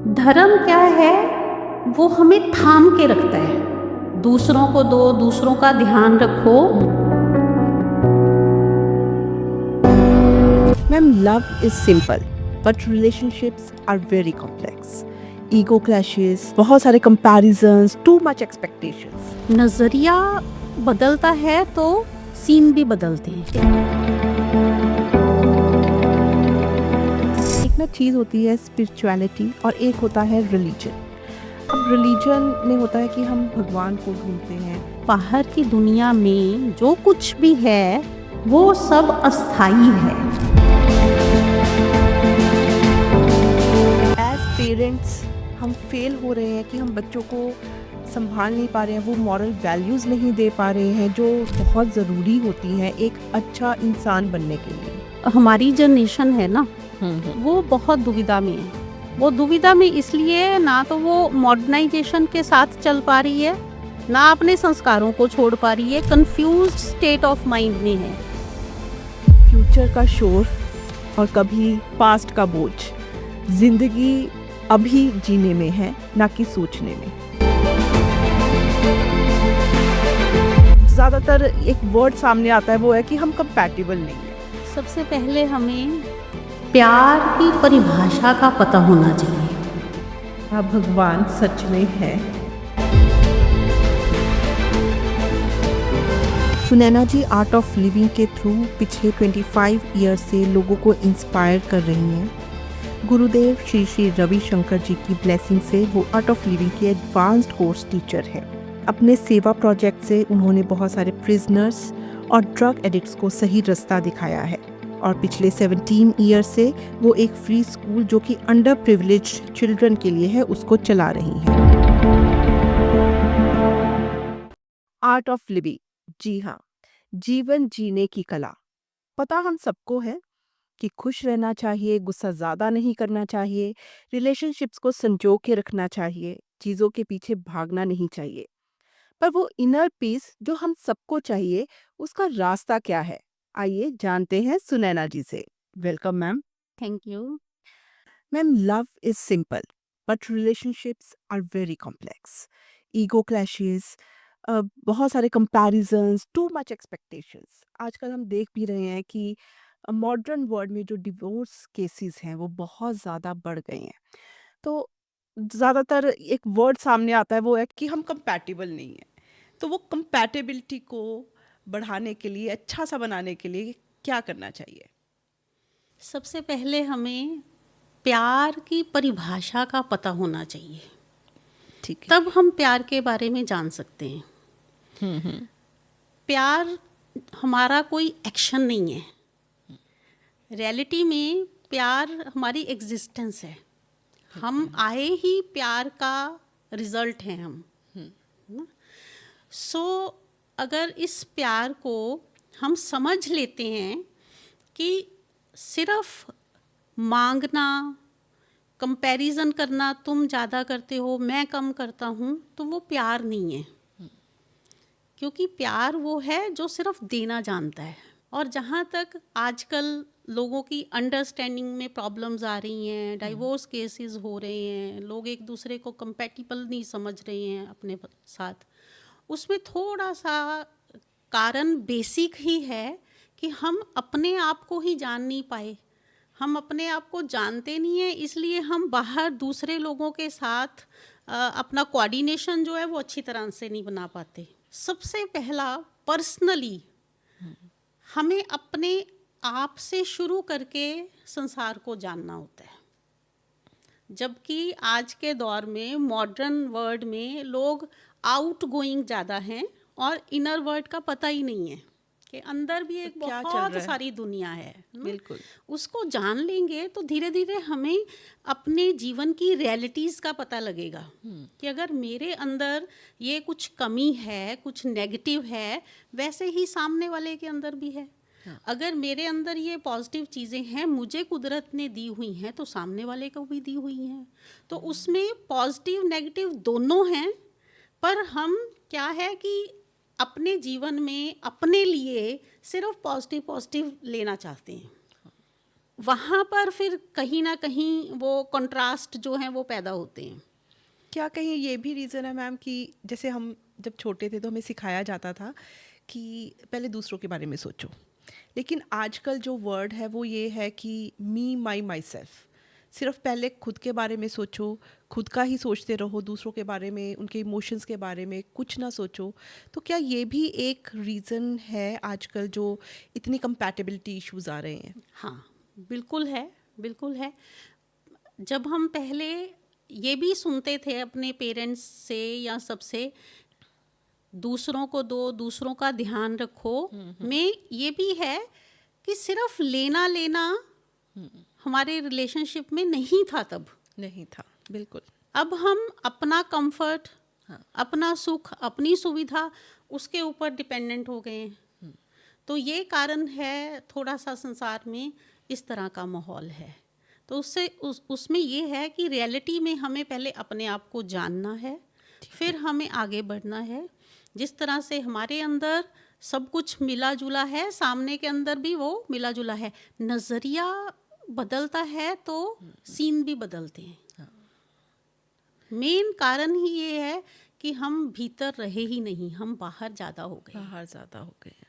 धर्म क्या है? वो हमें थाम के रखता है। दूसरों को दो, दूसरों का ध्यान रखो। Ma'am, love is simple, but relationships are very complex. Ego clashes, बहुत सारे comparisons, too much expectations. नजरिया बदलता है तो सीन भी बदलते हैं। एक ना चीज़ होती है spirituality और एक होता है religion. अब religion में होता है कि हम भगवान को ढूंढते हैं. बाहर की दुनिया में जो कुछ भी है वो सब अस्थाई है। As parents हम फेल हो रहे हैं कि हम बच्चों को संभाल नहीं पा रहे हैं, वो मॉरल वैल्यूज़ नहीं दे पा रहे हैं जो बहुत ज़रूरी होती हैं एक अच्छा इंसान बनने के लिए। हमारी जनरेशन है ना, वो बहुत दुविधा में है। वो दुविधा में इसलिए ना तो वो मॉडर्नाइजेशन के साथ चल पा रही है, ना अपने संस्कारों को छोड़ पा रही है। कंफ्यूज्ड स्टेट ऑफ माइंड में है। फ्यूचर का शोर और कभी पास्ट का बोझ, जिंदगी अभी जीने में है ना कि सोचने में। ज़्यादातर एक वर्ड सामने आता है, वो है कि हम कंपैटिबल नहीं है। सबसे पहले हमें प्यार की परिभाषा का पता होना चाहिए। क्या भगवान सच में है? सुनैना जी आर्ट ऑफ लिविंग के थ्रू पिछले 25 ईयर से लोगों को इंस्पायर कर रही हैं। गुरुदेव श्री श्री रविशंकर जी की ब्लेसिंग से वो आर्ट ऑफ लिविंग के एडवांस्ड कोर्स टीचर हैं। अपने सेवा प्रोजेक्ट से उन्होंने बहुत सारे प्रिजनर्स और ड्रग एडिक्ट्स को सही रास्ता दिखाया है और पिछले 17 ईयर से वो एक फ्री स्कूल जो कि अंडर प्रिविलेज्ड चिल्ड्रन के लिए है उसको चला रही हैं। आर्ट ऑफ लिविंग, जी हाँ, जीवन जीने की कला। पता हम सबको है कि खुश रहना चाहिए, गुस्सा ज़्यादा नहीं करना चाहिए, रिलेशनशिप्स को संजो के रखना चाहिए, चीज़ों के पीछे भागना नहीं चाहिए। पर वो इनर पीस जो हम सबको चाहिए, उसका रास्ता क्या है? आइए जानते हैं सुनैना जी से। Welcome ma'am. Thank you. Ma'am, love is simple but relationships are very complex. Ego clashes, बहुत सारे कंपैरिजंस, टू मच एक्सपेक्टेशंस. आजकल हम देख भी रहे हैं कि मॉडर्न वर्ल्ड में जो डिवोर्स केसेस हैं वो बहुत ज़्यादा बढ़ गए हैं. तो ज़्यादातर एक वर्ड सामने आता है, वो है कि हम कंपैटिबल नहीं हैं. तो वो कंपैटिबिलिटी को बढ़ाने के लिए, अच्छा सा बनाने के लिए क्या करना चाहिए? सबसे पहले हमें प्यार की परिभाषा का पता होना चाहिए, ठीक है. तब हम प्यार के बारे में जान सकते हैं। प्यार हमारा कोई एक्शन नहीं है। रियलिटी में प्यार हमारी एग्जिस्टेंस है। हम आए ही प्यार का रिजल्ट हैं हम, है ना? सो अगर इस प्यार को हम समझ लेते हैं कि सिर्फ मांगना, कंपैरिजन करना, तुम ज़्यादा करते हो मैं कम करता हूँ, तो वो प्यार नहीं है। क्योंकि प्यार वो है जो सिर्फ देना जानता है। और जहाँ तक आजकल लोगों की अंडरस्टैंडिंग में प्रॉब्लम्स आ रही हैं, डाइवोर्स केसेस हो रहे हैं, लोग एक दूसरे को कंपैटिबल नहीं समझ रहे हैं अपने साथ, उसमें थोड़ा सा कारण बेसिक ही है कि हम अपने आप को ही जान नहीं पाए। हम अपने आप को जानते नहीं हैं, इसलिए हम बाहर दूसरे लोगों के साथ अपना कोऑर्डिनेशन जो है वो अच्छी तरह से नहीं बना पाते। सबसे पहला पर्सनली हमें अपने आप से शुरू करके संसार को जानना होता है। जबकि आज के दौर में मॉडर्न वर्ल्ड में लोग आउट गोइंग ज़्यादा हैं और इनर वर्ल्ड का पता ही नहीं है कि अंदर भी एक क्या चल बहुत रहा है? सारी दुनिया है ना? बिल्कुल. उसको जान लेंगे तो धीरे धीरे हमें अपने जीवन की रियलिटीज़ का पता लगेगा कि अगर मेरे अंदर ये कुछ कमी है, कुछ नेगेटिव है, वैसे ही सामने वाले के अंदर भी है। अगर मेरे अंदर ये पॉजिटिव चीज़ें हैं, मुझे कुदरत ने दी हुई हैं, तो सामने वाले को भी दी हुई हैं। तो उसमें पॉजिटिव नेगेटिव दोनों हैं। पर हम क्या है कि अपने जीवन में अपने लिए सिर्फ पॉजिटिव पॉजिटिव लेना चाहते हैं। वहाँ पर फिर कहीं ना कहीं वो कंट्रास्ट जो है वो पैदा होते हैं। क्या कहीं ये भी रीज़न है मैम कि जैसे हम जब छोटे थे तो हमें सिखाया जाता था कि पहले दूसरों के बारे में सोचो, लेकिन आजकल जो वर्ड है वो ये है कि मी माई माई सेल्फ, सिर्फ पहले खुद के बारे में सोचो, खुद का ही सोचते रहो, दूसरों के बारे में, उनके इमोशंस के बारे में कुछ ना सोचो। तो क्या ये भी एक रीज़न है आजकल जो इतनी कंपैटिबिलिटी इश्यूज आ रहे हैं? हाँ, बिल्कुल है, बिल्कुल है। जब हम पहले ये भी सुनते थे अपने पेरेंट्स से या सबसे, दूसरों को दो, दूसरों का ध्यान रखो, में ये भी है कि सिर्फ लेना लेना हमारे रिलेशनशिप में नहीं था तब। नहीं था, बिल्कुल। अब हम अपना कंफर्ट, हाँ। अपना सुख, अपनी सुविधा उसके ऊपर डिपेंडेंट हो गए हैं। तो ये कारण है थोड़ा सा संसार में इस तरह का माहौल है। तो उसमें ये है कि रियलिटी में हमें पहले अपने आप को जानना है, फिर हमें आगे बढ़ना है। जिस तरह से हमारे अंदर सब कुछ मिला जुला है, सामने के अंदर भी वो मिला जुला है। नज़रिया बदलता है तो सीन भी बदलते हैं। मेन कारण ही ये है कि हम भीतर रहे ही नहीं, हम बाहर ज़्यादा हो गए। बाहर ज़्यादा हो गए हैं,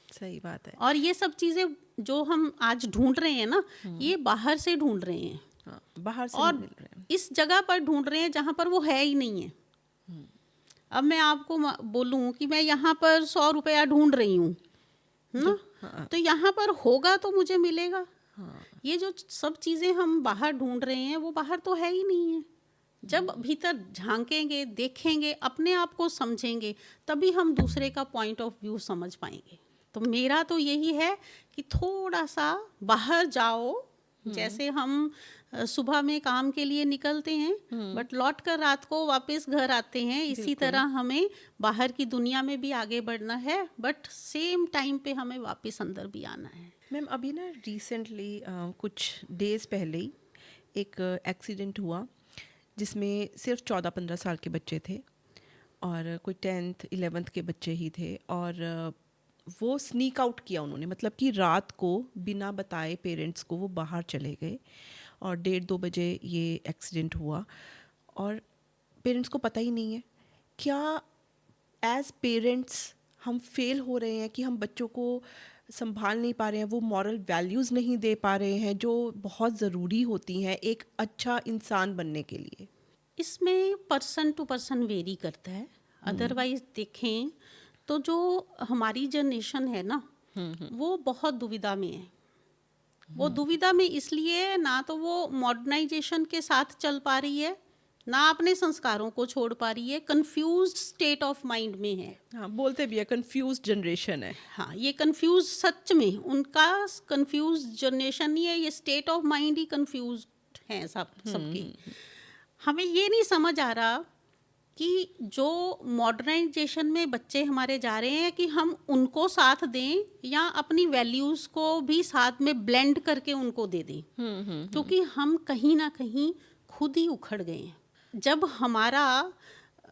सही बात है। और ये सब चीज़ें जो हम आज ढूंढ रहे हैं ना, ये बाहर से ढूंढ रहे हैं। हाँ, बाहर से और नहीं मिल रहे हैं। इस जगह पर ढूंढ रहे हैं जहाँ पर वो है ही नहीं है। अब मैं आपको बोलूँ कि मैं यहाँ पर 100 रुपया ढूंढ रही हूँ ना, तो यहाँ पर होगा तो मुझे मिलेगा। ये जो सब चीज़ें हम बाहर ढूंढ रहे हैं वो बाहर तो है ही नहीं है। जब भीतर झांकेंगे, देखेंगे, अपने आप को समझेंगे, तभी हम दूसरे का पॉइंट ऑफ व्यू समझ पाएंगे। तो मेरा तो यही है कि थोड़ा सा बाहर जाओ। जैसे हम सुबह में काम के लिए निकलते हैं, बट लौट कर रात को वापस घर आते हैं, इसी तरह हमें बाहर की दुनिया में भी आगे बढ़ना है, बट सेम टाइम पे हमें वापस अंदर भी आना है। मैम अभी ना रिसेंटली कुछ डेज़ पहले ही एक एक्सीडेंट हुआ जिसमें सिर्फ 14-15 साल के बच्चे थे और कोई 10th 11th के बच्चे ही थे। और वो स्नीक आउट किया उन्होंने, मतलब कि रात को बिना बताए पेरेंट्स को वो बाहर चले गए और 1:30-2 बजे ये एक्सीडेंट हुआ और पेरेंट्स को पता ही नहीं है। क्या एज पेरेंट्स हम फेल हो रहे हैं कि हम बच्चों को संभाल नहीं पा रहे हैं, वो मॉरल वैल्यूज़ नहीं दे पा रहे हैं जो बहुत ज़रूरी होती हैं एक अच्छा इंसान बनने के लिए? इसमें पर्सन टू पर्सन वेरी करता है। अदरवाइज देखें तो जो हमारी जनरेशन है ना, वो बहुत दुविधा में है। वो दुविधा में इसलिए, ना तो वो मॉडर्नाइजेशन के साथ चल पा रही है, ना अपने संस्कारों को छोड़ पा रही है, कंफ्यूज्ड स्टेट ऑफ माइंड में है। हाँ, बोलते भी है कंफ्यूज जनरेशन है। हाँ, ये कंफ्यूज, सच में उनका कंफ्यूज जनरेशन नहीं है, ये state of mind he confuse है सबके। हमें ये नहीं समझ आ रहा कि जो मॉडर्नाइजेशन में बच्चे हमारे जा रहे हैं कि हम उनको साथ दें या अपनी वैल्यूज़ को भी साथ में ब्लेंड करके उनको दे दें, क्योंकि हम कहीं ना कहीं खुद ही उखड़ गए हैं। जब हमारा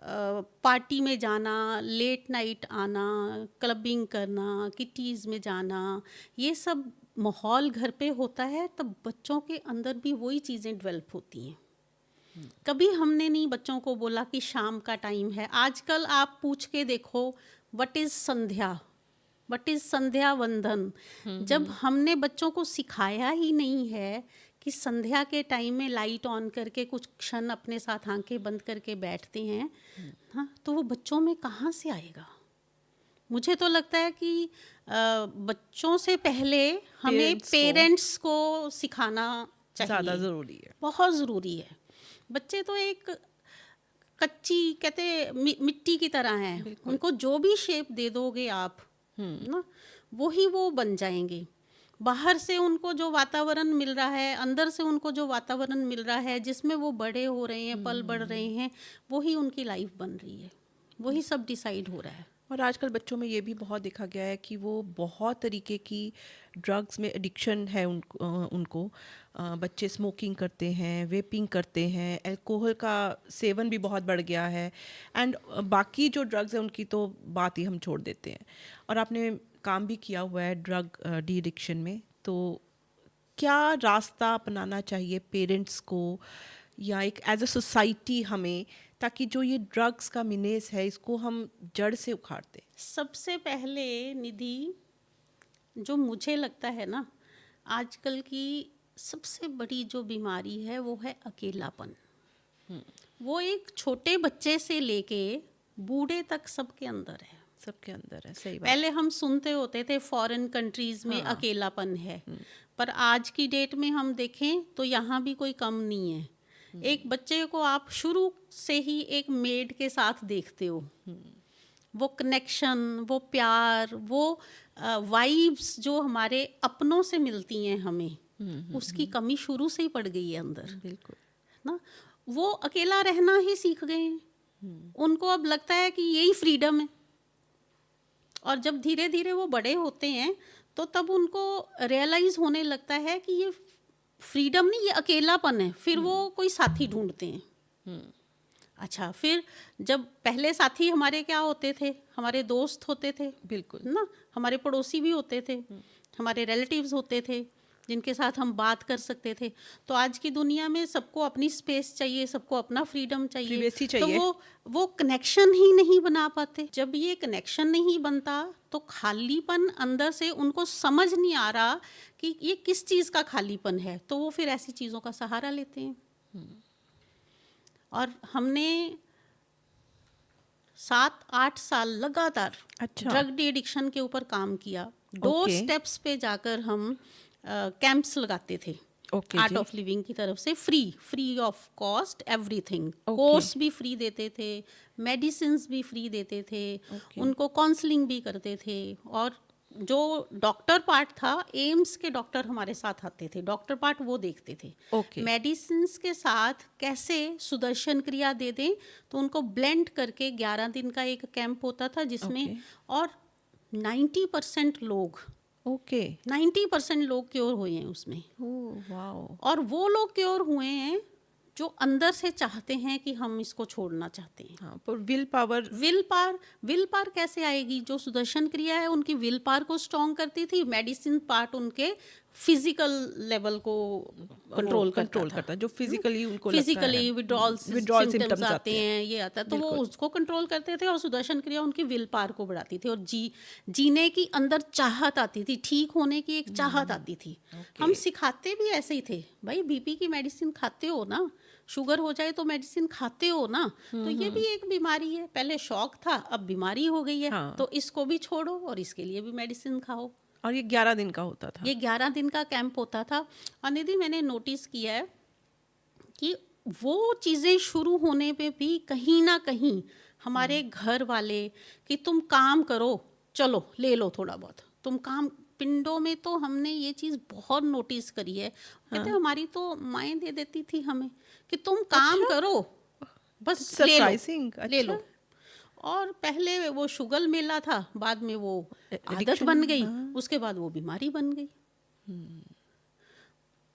पार्टी में जाना, लेट नाइट आना, क्लबिंग करना, किटीज़ में जाना, ये सब माहौल घर पे होता है, तब बच्चों के अंदर भी वही चीज़ें डेवलप होती हैं। कभी हमने नहीं बच्चों को बोला कि शाम का टाइम है। आजकल आप पूछ के देखो, what is Sandhya, what is Sandhya Vandan. जब हमने बच्चों को सिखाया ही नहीं है कि संध्या के टाइम में लाइट ऑन करके कुछ क्षण अपने साथ आंखें बंद करके बैठते हैं, हाँ, तो वो बच्चों में कहाँ से आएगा? मुझे तो लगता है कि बच्चों से पहले हमें पेरेंट्स को सिखाना चाहिए, ज़्यादा ज़रूरी है, बहुत ज़रूरी है। बच्चे तो एक कच्ची, कहते मिट्टी की तरह हैं, उनको जो भी शेप दे दोगे आप ना, वही वो बन जाएंगे। बाहर से उनको जो वातावरण मिल रहा है, अंदर से उनको जो वातावरण मिल रहा है, जिसमें वो बड़े हो रहे हैं, पल बढ़ रहे हैं, वही उनकी लाइफ बन रही है, वही सब डिसाइड हो रहा है। और आजकल बच्चों में ये भी बहुत देखा गया है कि वो बहुत तरीके की ड्रग्स में एडिक्शन है उनको। बच्चे स्मोकिंग करते हैं, वेपिंग करते हैं, अल्कोहल का सेवन भी बहुत बढ़ गया है, एंड बाकी जो ड्रग्स हैं उनकी तो बात ही हम छोड़ देते हैं। और आपने काम भी किया हुआ है ड्रग डी एडिक्शन में, तो क्या रास्ता अपनाना चाहिए पेरेंट्स को या एक एज अ सोसाइटी हमें, ताकि जो ये ड्रग्स का मिनेस है इसको हम जड़ से उखाड़ दें? सबसे पहले निधि, जो मुझे लगता है ना, आजकल की सबसे बड़ी जो बीमारी है वो है अकेलापन। वो एक छोटे बच्चे से लेके बूढ़े तक सबके अंदर है। सबके अंदर है, सही बात। पहले हम सुनते होते थे फॉरेन कंट्रीज में हाँ। अकेलापन है, पर आज की डेट में हम देखें तो यहाँ भी कोई कम नहीं है। एक बच्चे को आप शुरू से ही एक मेड के साथ देखते हो, वो कनेक्शन, वो प्यार, वो वाइब्स जो हमारे अपनों से मिलती हैं हमें, उसकी कमी शुरू से ही पड़ गई है अंदर, बिल्कुल। ना। वो अकेला रहना ही सीख गए हैं। उनको अब लगता है कि यही फ्रीडम है। और जब धीरे धीरे वो बड़े होते हैं तो तब उनको रियलाइज होने लगता है कि ये फ्रीडम नहीं, ये अकेलापन है। फिर वो कोई साथी ढूंढते हैं। अच्छा, फिर जब पहले साथी हमारे क्या होते थे, हमारे दोस्त होते थे, बिल्कुल ना, हमारे पड़ोसी भी होते थे, हमारे रिलेटिव्स होते थे जिनके साथ हम बात कर सकते थे। तो आज की दुनिया में सबको अपनी स्पेस चाहिए, सबको अपना फ्रीडम चाहिए, Privacy तो चाहिए। वो कनेक्शन ही नहीं बना पाते। जब ये कनेक्शन नहीं बनता तो खालीपन अंदर से उनको समझ नहीं आ रहा कि ये किस चीज़ का खालीपन है, तो वो फिर ऐसी चीज़ों का सहारा लेते हैं। और हमने 7-8 साल लगातार अच्छा। ड्रग डी एडिक्शन के ऊपर काम किया। Door Okay. स्टेप्स पे जाकर हम कैंप्स लगाते थे। ओके आर्ट जी। ऑफ लिविंग की तरफ से free of cost everything. Okay. Course भी फ्री देते थे, मेडिसिन भी फ्री देते थे, Okay. उनको काउंसलिंग भी करते थे। और जो डॉक्टर पार्ट था, एम्स के डॉक्टर हमारे साथ आते थे, डॉक्टर पार्ट वो देखते थे। Okay. मेडिसिन के साथ कैसे सुदर्शन क्रिया दे दें, तो उनको ब्लेंड करके 11 दिन का एक कैंप होता था जिसमें Okay. और 90% लोग ओके। 90% लोग क्योर हुए हैं उसमें। Oh wow. और वो लोग क्योर हुए हैं जो अंदर से चाहते हैं कि हम इसको छोड़ना चाहते हैं। हाँ, पर विल पावर। विल पावर कैसे आएगी? जो सुदर्शन क्रिया है उनकी विल पावर को स्ट्रॉन्ग करती थी, मेडिसिन पार्ट उनके फिजिकल लेवल को कंट्रोल करता है, जो फिजिकली उनको फिजिकली विड्रॉल सिम्टम्स आते हैं, ये आता है, तो वो बिल्कुल। उसको कंट्रोल करते थे। और सुदर्शन क्रिया उनकी विल पावर को बढ़ाती थी और जीने की अंदर चाहत आती थी, ठीक होने की एक चाहत आती थी। हम सिखाते भी ऐसे ही थे, भाई बीपी की मेडिसिन खाते हो ना, शुगर हो जाए तो मेडिसिन खाते हो ना, तो ये भी एक बीमारी है। पहले शौक था, अब बीमारी हो गई है। हाँ। तो इसको भी छोड़ो और इसके लिए भी मेडिसिन खाओ। और ये 11 दिन का होता था। ये 11 दिन का कैंप होता था। और निधि, मैंने नोटिस किया है कि वो चीज़ें शुरू होने पे भी कहीं ना कहीं हमारे घर वाले कि तुम काम करो, चलो ले लो थोड़ा बहुत, तुम काम। पिंडों में तो हमने ये चीज़ बहुत नोटिस करी है। कहते हमारी तो माएँ दे देती थी हमें कि तुम काम करो, बस ले लो, सरप्राइजिंग। ले लो। और पहले वो शुगर मेला था, बाद में वो आदत Addiction, बन गई, हाँ। उसके बाद वो बीमारी बन गई।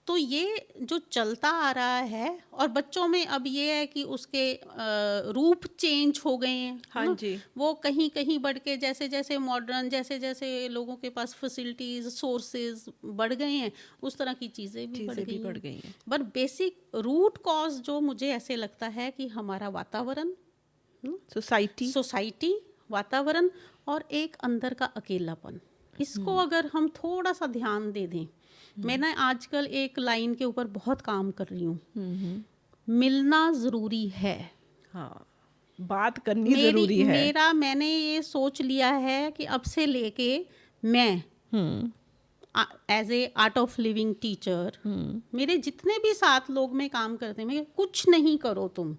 तो ये जो चलता आ रहा है, और बच्चों में अब ये है कि उसके रूप चेंज हो गए हैं। हाँ ना? जी। वो कहीं कहीं बढ़ के, जैसे जैसे मॉडर्न, जैसे जैसे लोगों के पास फैसिलिटीज, सोर्सेज बढ़ गए हैं, उस तरह की चीज़ें भी बढ़ गई हैं। बट बेसिक रूट कॉज जो मुझे ऐसे लगता है कि हमारा वातावरण, सोसाइटी, वातावरण और एक अंदर का अकेलापन, इसको अगर हम थोड़ा सा ध्यान दे दें। मैं ना आजकल एक लाइन के ऊपर बहुत काम कर रही हूँ, मिलना ज़रूरी है। हाँ, बात करनी ज़रूरी है। मैंने ये सोच लिया है कि अब से लेके मैं as a Art of Living teacher, मेरे जितने भी साथ लोग में काम करते हैं, मैं कुछ नहीं करो तुम,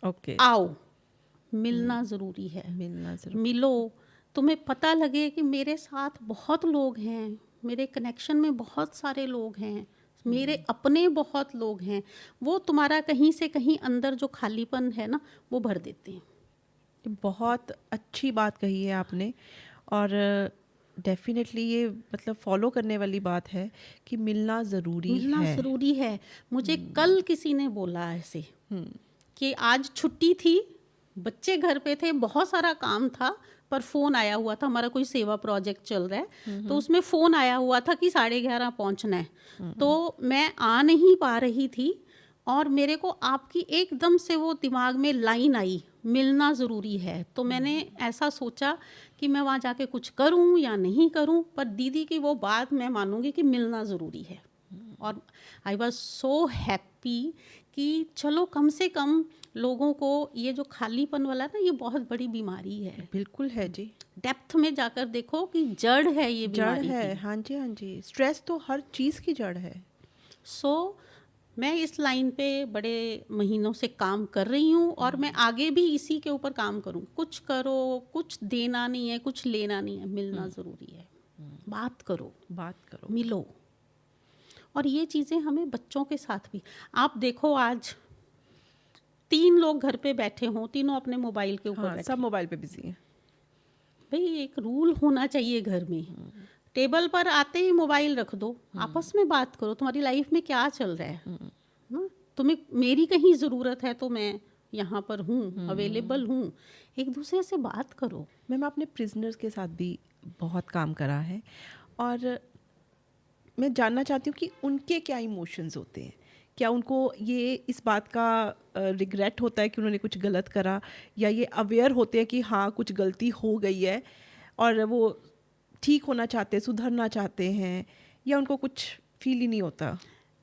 ओके, आओ, मिलना ज़रूरी है। मिलो, तुम्हें पता लगे कि मेरे साथ बहुत लोग हैं, मेरे कनेक्शन में बहुत सारे लोग हैं, मेरे अपने बहुत लोग हैं, वो तुम्हारा कहीं से कहीं अंदर जो खालीपन है ना, वो भर देते हैं। बहुत अच्छी बात कही है आपने। और डेफिनेटली ये मतलब फॉलो करने वाली बात है कि मिलना ज़रूरी है। मुझे कल किसी ने बोला ऐसे कि आज छुट्टी थी, बच्चे घर पे थे, बहुत सारा काम था, पर फ़ोन आया हुआ था, हमारा कोई सेवा प्रोजेक्ट चल रहा है, तो उसमें फ़ोन आया हुआ था कि 11:30 पहुंचना है। तो मैं आ नहीं पा रही थी और मेरे को आपकी एकदम से वो दिमाग में लाइन आई, मिलना ज़रूरी है। तो मैंने ऐसा सोचा कि मैं वहाँ जाके कुछ करूँ या नहीं करूँ, पर दीदी की वो बात मैं मानूंगी कि मिलना ज़रूरी है। और आई वॉज सो हैप्पी कि चलो कम से कम लोगों को ये जो खालीपन वाला ना, ये बहुत बड़ी बीमारी है। बिल्कुल है जी, डेप्थ में जाकर देखो कि जड़ है ये जड़ बीमारी है। की। हाँ जी, हाँ जी, स्ट्रेस तो हर चीज़ की जड़ है। सो मैं इस लाइन पे बड़े महीनों से काम कर रही हूँ और मैं आगे भी इसी के ऊपर काम करूँ। कुछ करो, कुछ देना नहीं है, कुछ लेना नहीं है, मिलना ज़रूरी है। बात करो, बात करो। मिलो। और ये चीज़ें हमें बच्चों के साथ भी, आप देखो आज 3 लोग घर पे बैठे हों, तीनों अपने मोबाइल के ऊपर हाँ, बैठे, सब मोबाइल पे बिजी हैं। भाई एक रूल होना चाहिए घर में। टेबल पर आते ही मोबाइल रख दो, आपस में बात करो, तुम्हारी लाइफ में क्या चल रहा है ना? तुम्हें मेरी कहीं ज़रूरत है तो मैं यहाँ पर हूँ, अवेलेबल हूँ, एक दूसरे से बात करो। मैम, आपने प्रिजनर्स के साथ भी बहुत काम करा है और मैं जानना चाहती हूँ कि उनके क्या इमोशंस होते हैं। क्या उनको ये इस बात का रिग्रेट होता है कि उन्होंने कुछ गलत करा, या ये अवेयर होते हैं कि हाँ कुछ गलती हो गई है और वो ठीक होना चाहते हैं, सुधरना चाहते हैं, या उनको कुछ फील ही नहीं होता?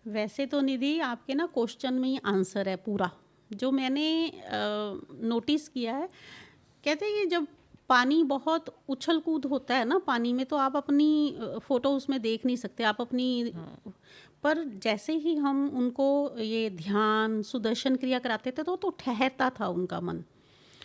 वैसे तो निधि आपके ना क्वेश्चन में ही आंसर है पूरा। जो मैंने नोटिस किया है, कहते हैं कि जब पानी बहुत उछल कूद होता है ना पानी में, तो आप अपनी फ़ोटो उसमें देख नहीं सकते, आप अपनी पर जैसे ही हम उनको ये ध्यान सुदर्शन क्रिया कराते थे तो ठहरता था उनका मन।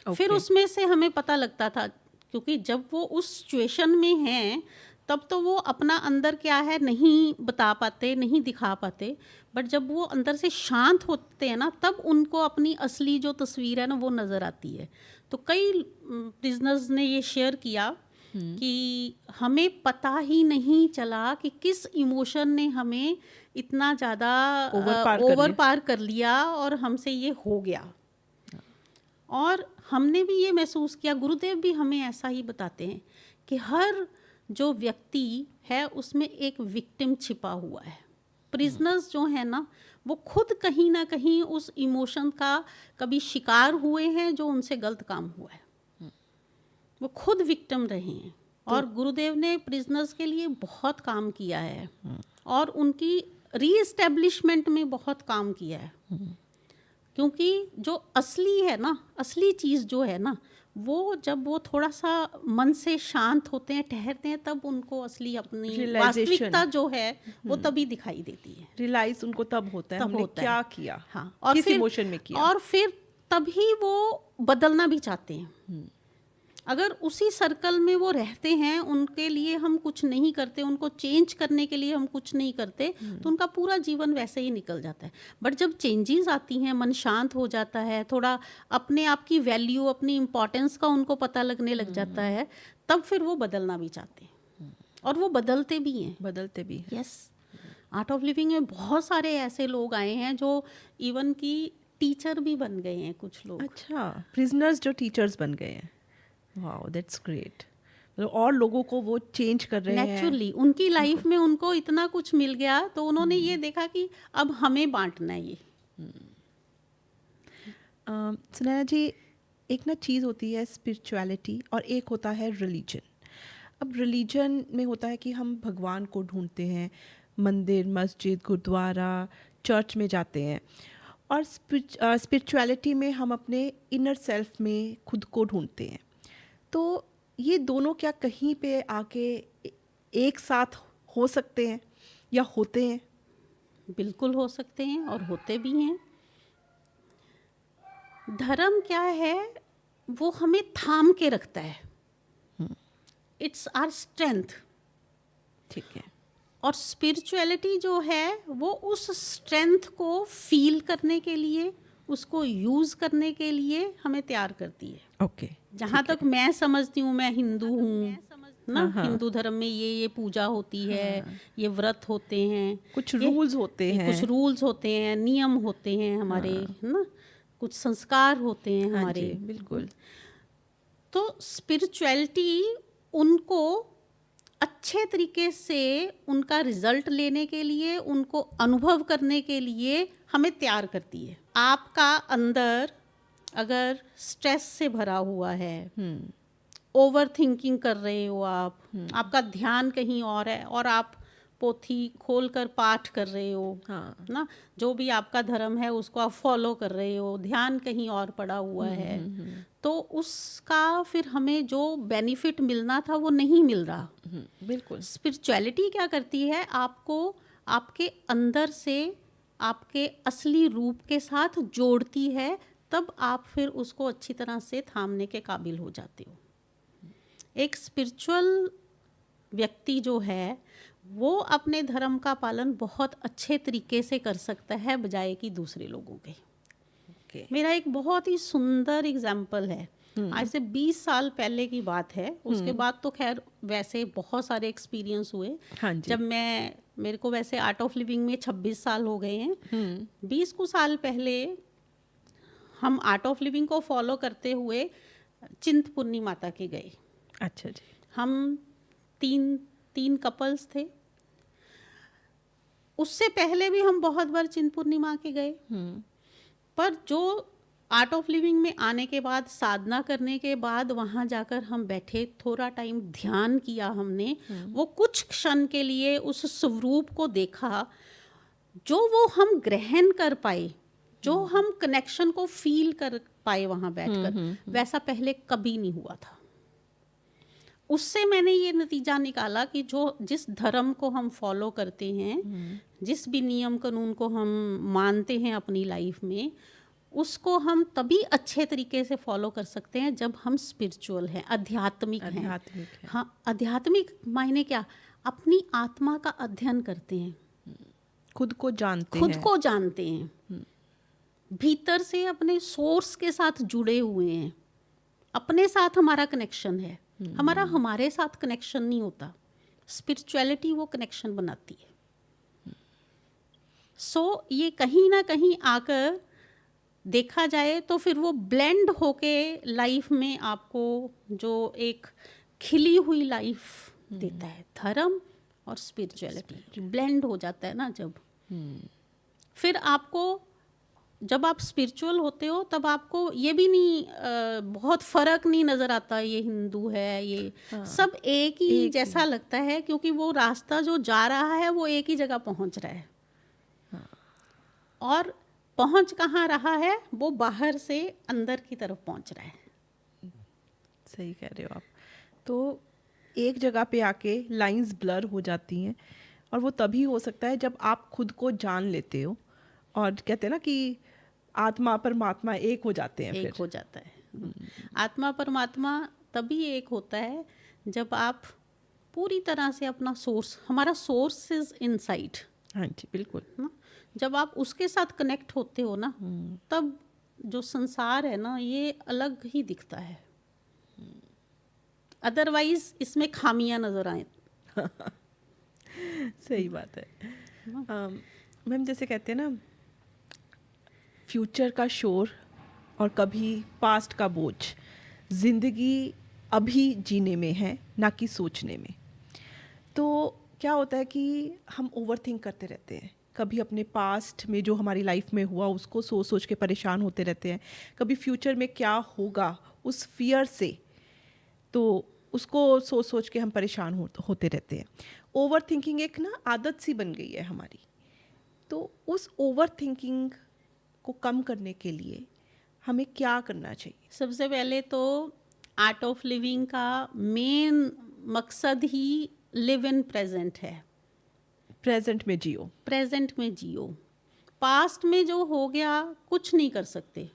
फिर Okay. उसमें से हमें पता लगता था, क्योंकि जब वो उस सिचुएशन में हैं तब तो वो अपना अंदर क्या है नहीं बता पाते, नहीं दिखा पाते, बट जब वो अंदर से शांत होते हैं ना, तब उनको अपनी असली जो तस्वीर है ना वो नज़र आती है। तो कई प्रिजनर्स ने ये शेयर किया कि हमें पता ही नहीं चला कि किस इमोशन ने हमें इतना ज़्यादा ओवर पार कर लिया और हमसे ये हो गया। और हमने भी ये महसूस किया, गुरुदेव भी हमें ऐसा ही बताते हैं कि हर जो व्यक्ति है उसमें एक विक्टिम छिपा हुआ है। प्रिजनर्स जो है ना, वो खुद कहीं ना कहीं उस इमोशन का कभी शिकार हुए हैं जो उनसे गलत काम हुआ है, वो खुद विक्टिम रहे हैं। और गुरुदेव ने प्रिजनर्स के लिए बहुत काम किया है और उनकी रीएस्टेब्लिशमेंट में बहुत काम किया है, क्योंकि जो असली है ना, असली चीज़ जो है ना, वो जब वो थोड़ा सा मन से शांत होते हैं, ठहरते हैं, तब उनको असली अपनी वास्तविकता जो है वो तभी दिखाई देती है। रियलाइज उनको तब होता है, हमने क्या किया, हाँ, और किस फिर इमोशन में किया, और फिर तभी वो बदलना भी चाहते हैं। अगर उसी सर्कल में वो रहते हैं, उनके लिए हम कुछ नहीं करते, उनको चेंज करने के लिए हम कुछ नहीं करते, तो उनका पूरा जीवन वैसे ही निकल जाता है। बट जब चेंजेस आती हैं, मन शांत हो जाता है, थोड़ा अपने आप की वैल्यू, अपनी इम्पोर्टेंस का उनको पता लगने लग जाता है, तब फिर वो बदलना भी चाहते हैं और वो बदलते भी हैं। बदलते भी हैं। यस, आर्ट ऑफ लिविंग में बहुत सारे ऐसे लोग आए हैं जो इवन की टीचर भी बन गए हैं कुछ लोग। अच्छा, प्रिजनर्स जो टीचर्स बन गए हैं, वाओ दैट्स ग्रेट। मतलब और लोगों को वो चेंज कर रहे हैं नेचुरली। उनकी लाइफ में उनको इतना कुछ मिल गया तो उन्होंने ये देखा कि अब हमें बांटना है ये। सुनैना जी, एक ना चीज़ होती है स्पिरिचुअलिटी और एक होता है रिलीजन। अब रिलीजन में होता है कि हम भगवान को ढूंढते हैं, मंदिर, मस्जिद, गुरुद्वारा, चर्च में जाते हैं, और स्पिरिचुअलिटी में हम अपने इनर सेल्फ में खुद को ढूंढते हैं। तो ये दोनों क्या कहीं पे आके एक साथ हो सकते हैं या होते हैं? बिल्कुल हो सकते हैं और होते भी हैं। धर्म क्या है, वो हमें थाम के रखता है, इट्स आवर स्ट्रेंथ। ठीक है। और स्पिरिचुअलिटी जो है वो उस स्ट्रेंथ को फील करने के लिए, उसको यूज़ करने के लिए हमें तैयार करती है। ओके। जहाँ तक मैं समझती हूँ, मैं हिंदू हूँ ना, हिंदू धर्म में ये पूजा होती है, ये व्रत होते हैं, कुछ रूल्स होते हैं, कुछ रूल्स होते हैं, नियम होते हैं हमारे, है ना, कुछ संस्कार होते हैं हाँ हमारे। जी, बिल्कुल। तो स्पिरिचुअलिटी उनको अच्छे तरीके से उनका रिजल्ट लेने के लिए, उनको अनुभव करने के लिए हमें तैयार करती है। आपका अंदर अगर स्ट्रेस से भरा हुआ है, ओवर थिंकिंग कर रहे हो आप, आपका ध्यान कहीं और है और आप पोथी खोलकर पाठ कर रहे हो, हाँ। ना, जो भी आपका धर्म है उसको आप फॉलो कर रहे हो, ध्यान कहीं और पड़ा हुआ है, तो उसका फिर हमें जो बेनिफिट मिलना था वो नहीं मिल रहा। बिल्कुल। स्पिरिचुअलिटी क्या करती है, आपको आपके अंदर से आपके असली रूप के साथ जोड़ती है, तब आप फिर उसको अच्छी तरह से थामने के काबिल हो जाते हो। एक स्पिरिचुअल व्यक्ति जो है वो अपने धर्म का पालन बहुत अच्छे तरीके से कर सकता है, बजाय कि दूसरे लोगों के। ओके। मेरा एक बहुत ही सुंदर एग्जाम्पल है, आज से 20 साल पहले की बात है। उसके बाद तो खैर वैसे बहुत सारे एक्सपीरियंस हुए। हाँ जी। जब मेरे को वैसे आर्ट ऑफ लिविंग में 26 साल हो गए हैं। 20 कुछ साल पहले हम आर्ट ऑफ लिविंग को फॉलो करते हुए चिंतपूर्णी माता के गए। अच्छा जी। हम तीन कपल्स थे। उससे पहले भी हम बहुत बार चिंतपूर्णी माँ के गए, पर जो आर्ट ऑफ लिविंग में आने के बाद, साधना करने के बाद, वहाँ जाकर हम बैठे, थोड़ा टाइम ध्यान किया हमने, वो कुछ क्षण के लिए उस स्वरूप को देखा, जो वो हम ग्रहण कर पाए, जो हम कनेक्शन को फील कर पाए वहाँ बैठकर, वैसा पहले कभी नहीं हुआ था। उससे मैंने ये नतीजा निकाला कि जिस धर्म को हम फॉलो करते हैं, जिस भी नियम कानून को हम मानते हैं अपनी लाइफ में, उसको हम तभी अच्छे तरीके से फॉलो कर सकते हैं जब हम स्पिरिचुअल हैं, आध्यात्मिक हैं। है। हाँ, आध्यात्मिक मायने क्या, अपनी आत्मा का अध्ययन करते हैं, खुद को जानते खुद हैं। को जानते हैं, भीतर से अपने सोर्स के साथ जुड़े हुए हैं, अपने साथ हमारा कनेक्शन है। हमारे साथ कनेक्शन नहीं होता, स्पिरिचुअलिटी वो कनेक्शन बनाती है। सो ये कहीं ना कहीं आकर देखा जाए तो फिर वो ब्लेंड होके लाइफ में आपको जो एक खिली हुई लाइफ देता है, धर्म और स्पिरिचुअलिटी ब्लेंड हो जाता है ना जब, फिर आपको, जब आप स्पिरिचुअल होते हो तब आपको ये भी नहीं बहुत फर्क नहीं नज़र आता, ये हिंदू है, ये सब एक ही जैसा लगता है, क्योंकि वो रास्ता जो जा रहा है वो एक ही जगह पहुंच रहा है। और पहुंच कहाँ रहा है, वो बाहर से अंदर की तरफ पहुंच रहा है। सही कह रहे हो आप। तो एक जगह पे आके लाइंस ब्लर हो जाती हैं, और वो तभी हो सकता है जब आप खुद को जान लेते हो, और कहते हैं ना कि आत्मा परमात्मा एक हो जाते हैं। एक हो जाता है। आत्मा परमात्मा तभी एक होता है जब आप पूरी तरह से अपना सोर्स, हमारा सोर्स इज इनसाइड। हाँ जी, बिल्कुल। ना, जब आप उसके साथ कनेक्ट होते हो ना, तब जो संसार है ना, ये अलग ही दिखता है। अदरवाइज इसमें खामियां नजर आए। सही बात है। मैम, जैसे कहते हैं ना, फ्यूचर का शोर और कभी पास्ट का बोझ, जिंदगी अभी जीने में है, ना कि सोचने में। तो क्या होता है कि हम ओवर थिंक करते रहते हैं, कभी अपने पास्ट में जो हमारी लाइफ में हुआ उसको सोच सोच के परेशान होते रहते हैं, कभी फ्यूचर में क्या होगा उस फियर से, तो उसको सोच सोच के हम परेशान होते रहते हैं। ओवर थिंकिंग एक ना आदत सी बन गई है हमारी। तो उस ओवर थिंकिंग को कम करने के लिए हमें क्या करना चाहिए? सबसे पहले तो आर्ट ऑफ लिविंग का मेन मकसद ही लिव इन प्रेजेंट है। प्रेजेंट में जियो। प्रेजेंट में जियो। पास्ट में जो हो गया कुछ नहीं कर सकते,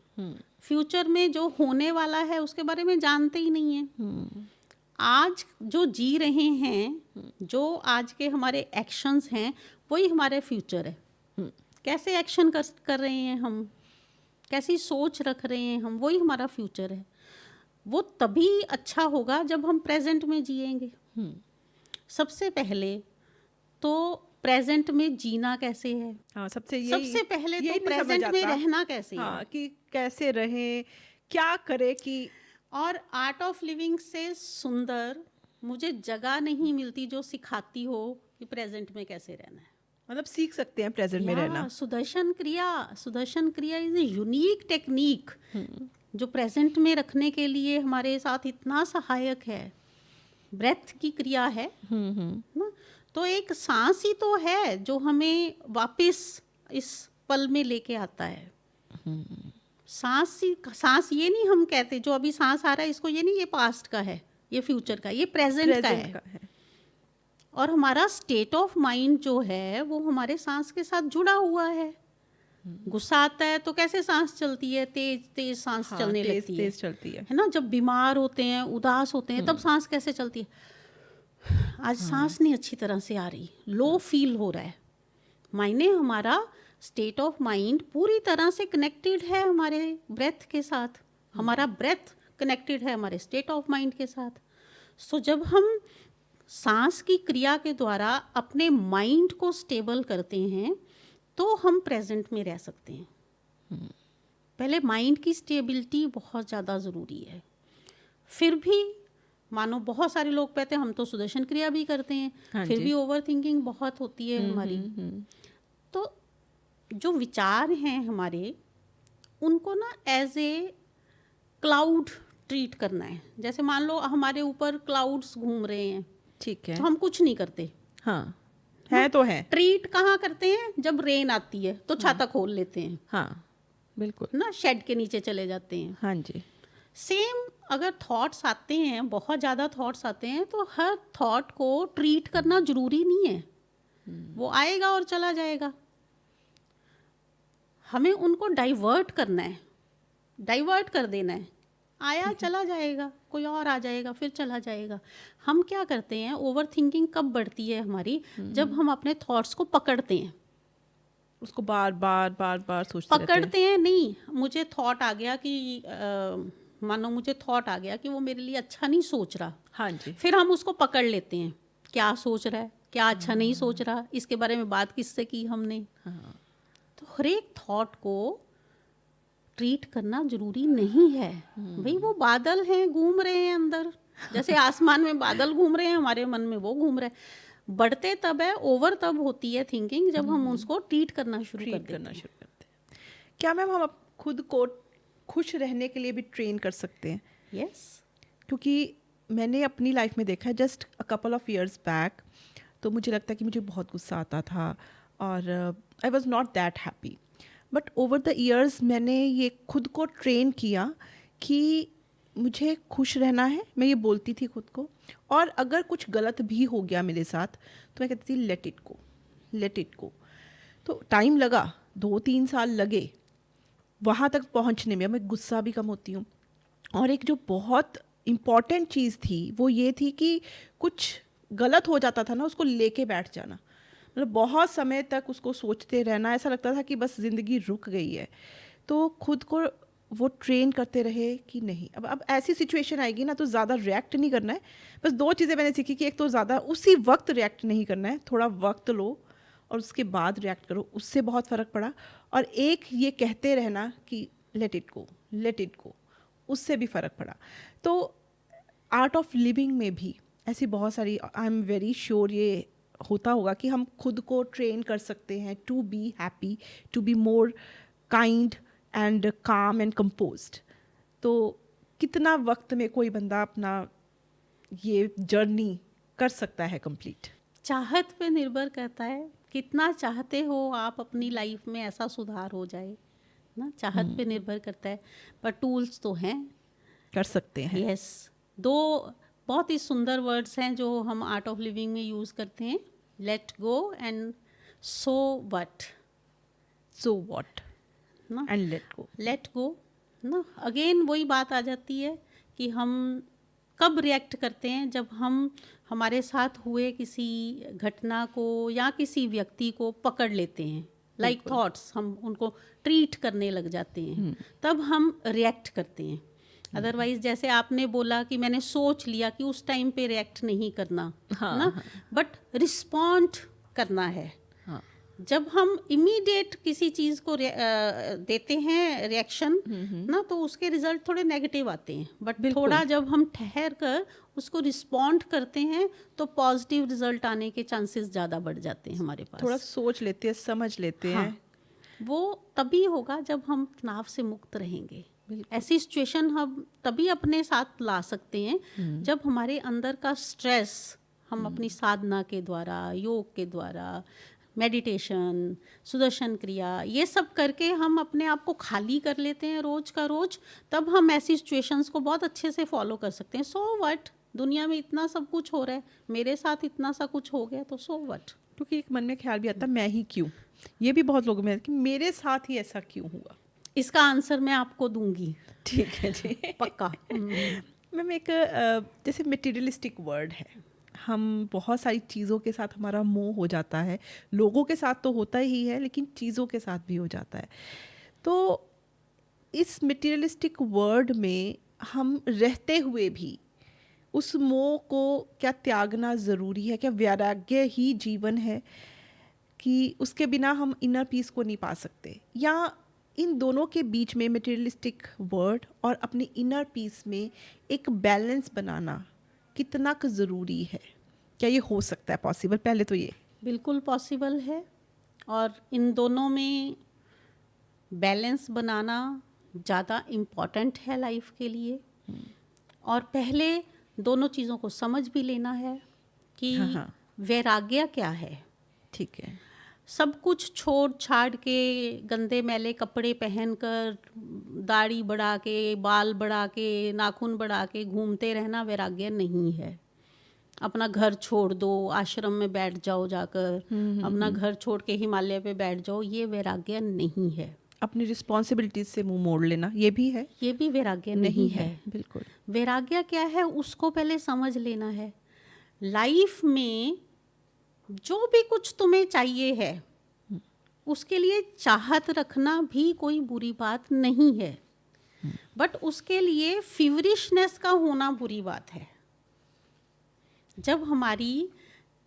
फ्यूचर में जो होने वाला है उसके बारे में जानते ही नहीं है। आज जो जी रहे हैं, जो आज के हमारे एक्शंस हैं, वही हमारे फ्यूचर है। कैसे एक्शन कर रहे हैं हम, कैसी सोच रख रहे हैं हम, वही हमारा फ्यूचर है। वो तभी अच्छा होगा जब हम प्रेजेंट में जिएंगे। सबसे पहले तो प्रेजेंट में जीना कैसे है, हाँ, सबसे सबसे पहले यही तो नहीं समझ प्रेजेंट में आता। रहना कैसे है। हाँ, कि कैसे रहें, क्या करें कि और आर्ट ऑफ लिविंग से सुंदर मुझे जगह नहीं मिलती जो सिखाती हो कि प्रेजेंट में कैसे रहना है। मतलब सीख सकते हैं प्रेजेंट में रहना। सुदर्शन क्रिया इज ए यूनिक टेक्निक जो प्रेजेंट में रखने के लिए हमारे साथ इतना सहायक है। ब्रेथ की क्रिया है ना, तो एक सांस ही तो है जो हमें वापस इस पल में लेके आता है। सांस ये नहीं हम कहते जो अभी सांस आ रहा है इसको, ये नहीं ये पास्ट का है, ये फ्यूचर का, ये प्रेजेंट का प्रेजेंट है। का है। और हमारा स्टेट ऑफ माइंड जो है वो हमारे सांस के साथ जुड़ा हुआ है। गुस्सा आता है तो कैसे सांस चलती है, तेज तेज सांस हाँ, चलने तेज लगती तेज चलती है। है ना। जब बीमार होते हैं, उदास होते हैं, तब सांस कैसे चलती है। आज सांस नहीं अच्छी तरह से आ रही, लो फील हो रहा है, मायने हमारा स्टेट ऑफ माइंड पूरी तरह से कनेक्टेड है हमारे ब्रेथ के साथ। हमारा ब्रेथ कनेक्टेड है हमारे स्टेट ऑफ माइंड के साथ। सो जब हम सांस की क्रिया के द्वारा अपने माइंड को स्टेबल करते हैं तो हम प्रेजेंट में रह सकते हैं। पहले माइंड की स्टेबिलिटी बहुत ज़्यादा ज़रूरी है। फिर भी मानो बहुत सारे लोग कहते हैं हम तो सुदर्शन क्रिया भी करते हैं, हाँ फिर जी। भी ओवर थिंकिंग बहुत होती है हमारी। तो जो विचार हैं हमारे, उनको ना एज ए क्लाउड ट्रीट करना है। जैसे मान लो हमारे ऊपर क्लाउड्स घूम रहे हैं, ठीक है। तो हम कुछ नहीं करते। हाँ, है तो है। ट्रीट कहाँ करते हैं, जब रेन आती है तो छाता खोल लेते हैं हाँ, बिल्कुल। ना, शेड के नीचे चले जाते हैं। हाँ जी। सेम अगर थॉट्स आते हैं, बहुत ज़्यादा थॉट्स आते हैं, तो हर थॉट को ट्रीट करना जरूरी नहीं है, वो आएगा और चला जाएगा। हमें उनको डाइवर्ट करना है, डाइवर्ट कर देना है। आया चला जाएगा, कोई और आ जाएगा, फिर चला जाएगा। हम क्या करते हैं, ओवर थिंकिंग कब बढ़ती है हमारी, जब हम अपने थॉट्स को पकड़ते हैं। उसको बार बार बार बार सोचते रहते हैं। पकड़ते हैं नहीं, मुझे थॉट आ गया कि मानो मुझे थॉट आ गया कि वो मेरे लिए अच्छा नहीं सोच रहा, हाँ जी। फिर हम उसको पकड़ लेते हैं, क्या सोच रहा है, क्या अच्छा नहीं सोच रहा, इसके बारे में बात किससे की हमने। हाँ। तो हर एक थॉट को ट्रीट करना जरूरी नहीं है। भाई वो बादल हैं, घूम रहे हैं अंदर, जैसे आसमान में बादल घूम रहे हैं, हमारे मन में वो घूम रहे हैं। बढ़ते तब है, ओवर तब होती है थिंकिंग, जब हम उसको ट्रीट करना शुरू कर ट्रीट देते करना हैं। शुरू करते हैं। क्या मैम हम खुद को खुश रहने के लिए भी ट्रेन कर सकते हैं? यस। क्योंकि मैंने अपनी लाइफ में देखा है, just a couple of years back, तो मुझे लगता है कि मुझे बहुत गुस्सा आता था और I was not that happy. But over the years मैंने ये खुद को ट्रेन किया कि मुझे खुश रहना है। मैं ये बोलती थी खुद को, और अगर कुछ गलत भी हो गया मेरे साथ तो मैं कहती थी let it go, let it go. तो टाइम लगा, 2-3 साल लगे वहाँ तक पहुँचने में। मैं गुस्सा भी कम होती हूँ। और एक जो बहुत इम्पॉर्टेंट चीज़ थी वो ये थी कि कुछ गलत हो जाता था ना, उसको लेके बैठ जाना, मतलब बहुत समय तक उसको सोचते रहना। ऐसा लगता था कि बस ज़िंदगी रुक गई है। तो खुद को वो ट्रेन करते रहे कि नहीं, अब ऐसी सिचुएशन आएगी ना तो ज़्यादा रिएक्ट नहीं करना है। बस 2 चीज़ें मैंने सीखी कि एक तो ज़्यादा उसी वक्त रिएक्ट नहीं करना है, थोड़ा वक्त लो और उसके बाद रिएक्ट करो, उससे बहुत फ़र्क पड़ा। और एक ये कहते रहना कि let it go, let it go, उससे भी फ़र्क पड़ा। तो आर्ट ऑफ लिविंग में भी ऐसी बहुत सारी, आई एम वेरी श्योर ये होता होगा कि हम खुद को ट्रेन कर सकते हैं to be happy, to be more kind and calm and composed. तो कितना वक्त में कोई बंदा अपना ये जर्नी कर सकता है कंप्लीट? चाहत पे निर्भर करता है, कितना चाहते हो आप अपनी लाइफ में ऐसा सुधार हो जाए ना, चाहत पे निर्भर करता है। पर टूल्स तो हैं, कर सकते हैं। यस। 2 बहुत ही सुंदर वर्ड्स हैं जो हम आर्ट ऑफ लिविंग में यूज़ करते हैं, let go and so what so what ना। And let go. Let go ना, अगेन वही बात आ जाती है कि हम कब रिएक्ट करते हैं, जब हम हमारे साथ हुए किसी घटना को या किसी व्यक्ति को पकड़ लेते हैं, लाइक थॉट्स, हम उनको ट्रीट करने लग जाते हैं, तब हम रिएक्ट करते हैं। अदरवाइज जैसे आपने बोला कि मैंने सोच लिया कि उस टाइम पे रिएक्ट नहीं करना, हाँ, ना, बट रिस्पॉन्ड करना है। हाँ जब हम इमीडिएट किसी चीज़ को देते हैं रिएक्शन ना, तो उसके रिजल्ट थोड़े नेगेटिव आते हैं। बट बिल्कुल। थोड़ा जब हम ठहर कर उसको रिस्पॉन्ड करते हैं तो पॉजिटिव रिजल्ट आने के चांसेस ज़्यादा बढ़ जाते हैं हमारे पास। थोड़ा सोच लेते हैं, समझ लेते हाँ, हैं। वो तभी होगा जब हम तनाव से मुक्त रहेंगे। बिल्कुल। ऐसी सिचुएशन हम तभी अपने साथ ला सकते हैं जब हमारे अंदर का स्ट्रेस हम अपनी साधना के द्वारा, योग के द्वारा, मेडिटेशन, सुदर्शन क्रिया, ये सब करके हम अपने आप को खाली कर लेते हैं रोज का रोज। तब हम ऐसी सिचुएशंस को बहुत अच्छे से फॉलो कर सकते हैं। सो व्हाट, दुनिया में इतना सब कुछ हो रहा है, मेरे साथ इतना सा कुछ हो गया तो सो व्हाट। क्योंकि एक मन में ख्याल भी आता है, मैं ही क्यों, ये भी बहुत लोगों में है कि मेरे साथ ही ऐसा क्यों हुआ। इसका आंसर मैं आपको दूंगी, ठीक है जी। पक्का। मैम एक जैसे मटेरियलिस्टिक वर्ड है, हम बहुत सारी चीज़ों के साथ हमारा मोह हो जाता है, लोगों के साथ तो होता ही है लेकिन चीज़ों के साथ भी हो जाता है। तो इस मटेरियलिस्टिक वर्ल्ड में हम रहते हुए भी उस मोह को क्या त्यागना ज़रूरी है? क्या वैराग्य ही जीवन है कि उसके बिना हम इनर पीस को नहीं पा सकते? या इन दोनों के बीच में मटेरियलिस्टिक वर्ल्ड और अपनी इनर पीस में एक बैलेंस बनाना कितना क ज़रूरी है? क्या ये हो सकता है पॉसिबल? पहले तो ये बिल्कुल पॉसिबल है, और इन दोनों में बैलेंस बनाना ज़्यादा इम्पॉर्टेंट है लाइफ के लिए। और पहले दोनों चीज़ों को समझ भी लेना है कि हाँ, हाँ। वैराग्य क्या है। ठीक है। सब कुछ छोड़ छाड़ के, गंदे मैले कपड़े पहनकर, दाढ़ी बढ़ा के, बाल बढ़ा के, नाखून बढ़ा के घूमते रहना वैराग्य नहीं है। अपना घर छोड़ दो, आश्रम में बैठ जाओ जाकर, अपना घर छोड़ के हिमालय पे बैठ जाओ, ये वैराग्य नहीं है। अपनी रिस्पॉन्सिबिलिटीज से मुंह मोड़ लेना, ये भी है? ये भी वैराग्य नहीं है। बिल्कुल। वैराग्य क्या है उसको पहले समझ लेना है। लाइफ में जो भी कुछ तुम्हें चाहिए है उसके लिए चाहत रखना भी कोई बुरी बात नहीं है, बट उसके लिए फीवरिशनेस का होना बुरी बात है। जब हमारी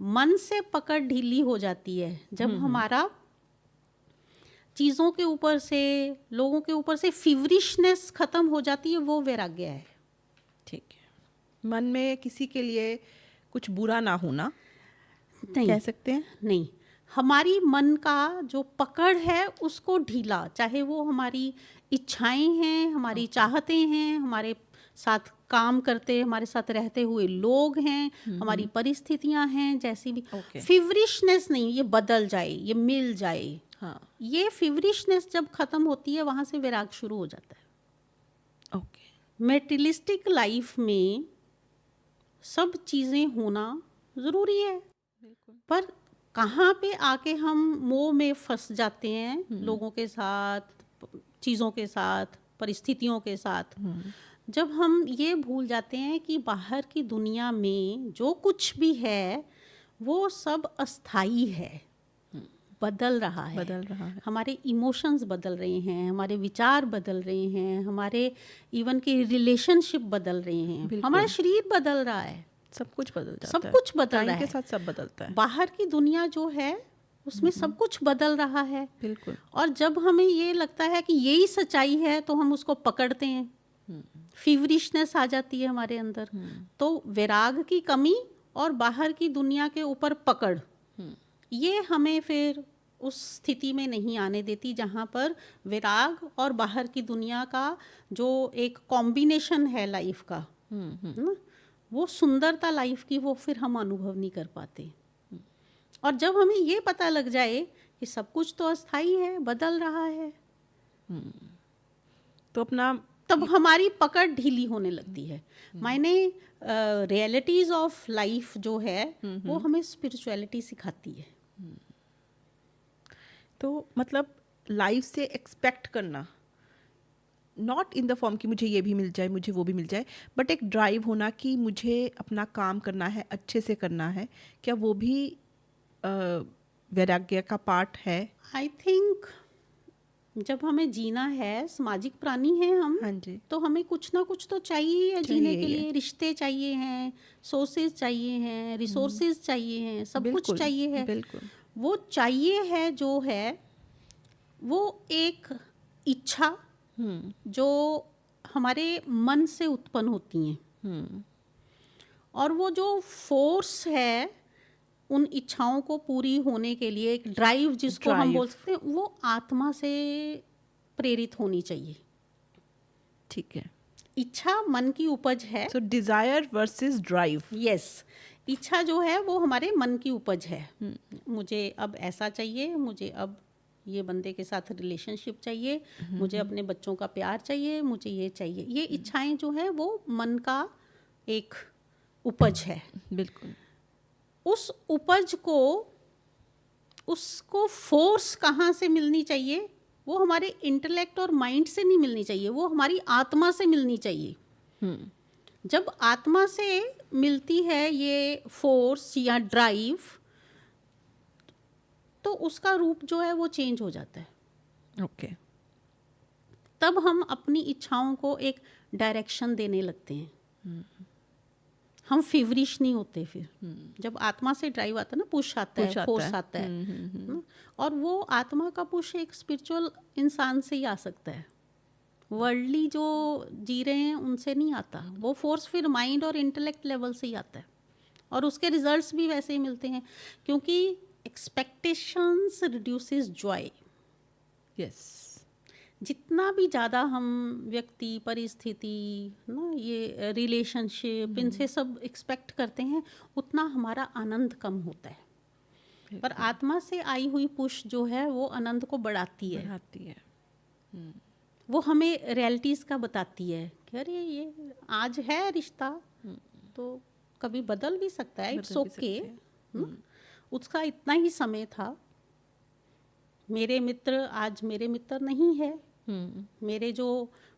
मन से पकड़ ढीली हो जाती है, जब हमारा चीज़ों के ऊपर से, लोगों के ऊपर से फीवरिशनेस खत्म हो जाती है, वो वैराग्य है। ठीक है। मन में किसी के लिए कुछ बुरा ना होना, नहीं, कह सकते हैं? नहीं, हमारी मन का जो पकड़ है उसको ढीला, चाहे वो हमारी इच्छाएं हैं, हमारी चाहतें हैं, हमारे साथ काम करते, हमारे साथ रहते हुए लोग हैं, हमारी परिस्थितियां हैं, जैसी भी। Okay. फीवरिशनेस नहीं, ये बदल जाए, ये मिल जाए। हाँ। ये फीवरिशनेस जब खत्म होती है, वहां से विराग शुरू हो जाता है। ओके। मेटेरियलिस्टिक लाइफ में सब चीज़ें होना ज़रूरी है, पर कहाँ पे आके हम मोह में फंस जाते हैं, लोगों के साथ, चीज़ों के साथ, परिस्थितियों के साथ। जब हम ये भूल जाते हैं कि बाहर की दुनिया में जो कुछ भी है वो सब अस्थाई है, बदल रहा है। हमारे इमोशंस बदल रहे हैं, हमारे विचार बदल रहे हैं, हमारे इवन के रिलेशनशिप बदल रहे हैं, हमारा शरीर बदल रहा है, सब कुछ बदल जाता है। सब कुछ बदल रहा टाइम है। के साथ सब बदलता है। बाहर की दुनिया जो है उसमें सब कुछ बदल रहा है। बिल्कुल। और जब हमें ये लगता है कि यही सच्चाई है तो हम उसको पकड़ते हैं, फीवरिशनेस आ जाती है हमारे अंदर। तो वैराग की कमी और बाहर की दुनिया के ऊपर पकड़, ये हमें फिर उस स्थिति में नहीं आने देती जहाँ पर विराग और बाहर की दुनिया का जो एक कॉम्बिनेशन है लाइफ का, ना, वो सुंदरता लाइफ की वो फिर हम अनुभव नहीं कर पाते। और जब हमें ये पता लग जाए कि सब कुछ तो अस्थाई है, बदल रहा है, तो अपना तब हमारी पकड़ ढीली होने लगती है। मायने रियलिटीज ऑफ लाइफ जो है वो हमें स्पिरिचुअलिटी सिखाती है। तो मतलब लाइफ से एक्सपेक्ट करना, नॉट इन द फॉर्म कि मुझे ये भी मिल जाए, मुझे वो भी मिल जाए, बट एक ड्राइव होना कि मुझे अपना काम करना है, अच्छे से करना है, क्या वो भी वैराग्य का पार्ट है? आई थिंक जब हमें जीना है, सामाजिक प्राणी हैं हम, हाँ जी। तो हमें कुछ ना कुछ तो चाहिए है जीने के चाहिए। लिए। रिश्ते चाहिए हैं, सोर्सेज चाहिए हैं, रिसोर्सेज चाहिए हैं, सब कुछ चाहिए है। बिल्कुल। वो चाहिए है जो है वो एक इच्छा जो हमारे मन से उत्पन्न होती हैं, और वो जो फोर्स है उन इच्छाओं को पूरी होने के लिए, एक ड्राइव जिसको हम बोल सकते हैं, वो आत्मा से प्रेरित होनी चाहिए। ठीक है। इच्छा मन की उपज है। सो डिजायर वर्सेस ड्राइव। यस, इच्छा जो है वो हमारे मन की उपज है। मुझे अब ऐसा चाहिए, मुझे अब ये बंदे के साथ रिलेशनशिप चाहिए, मुझे अपने बच्चों का प्यार चाहिए, मुझे ये चाहिए। ये इच्छाएं जो है वो मन का एक उपज है। बिल्कुल। उस उपज को, उसको फोर्स कहाँ से मिलनी चाहिए? वो हमारे इंटेलेक्ट और माइंड से नहीं मिलनी चाहिए, वो हमारी आत्मा से मिलनी चाहिए। जब आत्मा से मिलती है ये फोर्स या ड्राइव, तो उसका रूप जो है वो चेंज हो जाता है। ओके। तब हम अपनी इच्छाओं को एक डायरेक्शन देने लगते हैं। हम फेवरिश नहीं होते फिर। जब आत्मा से ड्राइव आता है ना, पुश आता है, फोर्स आता है, और वो आत्मा का पुश एक स्पिरिचुअल इंसान से ही आ सकता है। वर्ल्डली जो जी रहे हैं उनसे नहीं आता। वो फोर्स फिर माइंड और इंटेलेक्ट लेवल से ही आता है, और उसके रिजल्ट्स भी वैसे ही मिलते हैं, क्योंकि एक्सपेक्टेशंस रिड्यूसेस जॉय। यस। जितना भी ज़्यादा हम व्यक्ति, परिस्थिति ना, ये रिलेशनशिप, इनसे सब एक्सपेक्ट करते हैं, उतना हमारा आनंद कम होता है। पर आत्मा से आई हुई पुश जो है वो आनंद को बढ़ाती है। वो हमें रियलिटीज़ का बताती है कि अरे ये आज है रिश्ता, तो कभी बदल भी सकता है, इट्स ओके। उसका इतना ही समय था। मेरे मित्र आज मेरे मित्र नहीं है, मेरे जो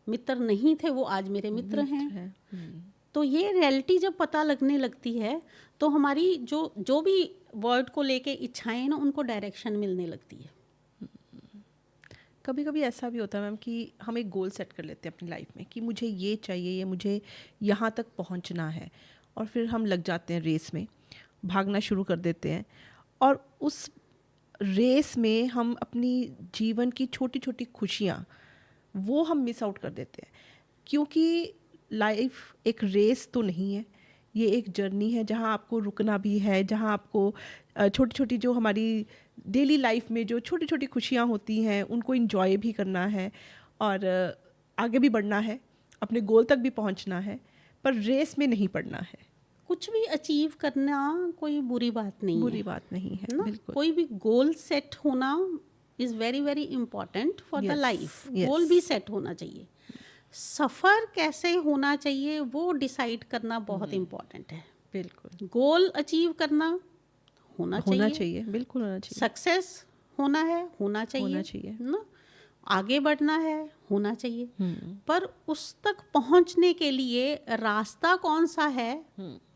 मित्र नहीं थे वो आज मेरे मित्र हैं। तो ये रियलिटी जब पता लगने लगती है, तो हमारी जो भी वर्ड को लेके इच्छाएं ना, उनको डायरेक्शन मिलने लगती है। कभी कभी ऐसा भी होता है मैम कि हम एक गोल सेट कर लेते हैं अपनी लाइफ में कि मुझे ये चाहिए, ये मुझे यहाँ तक पहुँचना है, और फिर हम लग जाते हैं रेस में, भागना शुरू कर देते हैं, और उस रेस में हम अपनी जीवन की छोटी छोटी खुशियाँ वो हम मिस आउट कर देते हैं। क्योंकि लाइफ एक रेस तो नहीं है, ये एक जर्नी है जहाँ आपको रुकना भी है, जहाँ आपको छोटी छोटी जो हमारी डेली लाइफ में जो छोटी छोटी खुशियाँ होती हैं उनको इंजॉय भी करना है, और आगे भी बढ़ना है, अपने गोल तक भी पहुँचना है, पर रेस में नहीं पड़ना है। कुछ भी अचीव करना कोई बुरी बात नहीं है। बुरी बात नहीं है ना? बिल्कुल। कोई भी गोल सेट होना is very very important for the Yes, life. yes. गोल भी सेट होना चाहिए। सफ़र कैसे होना चाहिए वो डिसाइड करना बहुत इम्पॉर्टेंट है। बिल्कुल गोल अचीव करना होना चाहिए, बिल्कुल होना चाहिए। सक्सेस होना है, होना चाहिए ना, आगे बढ़ना है, होना चाहिए। पर उस तक पहुंचने के लिए रास्ता कौन सा है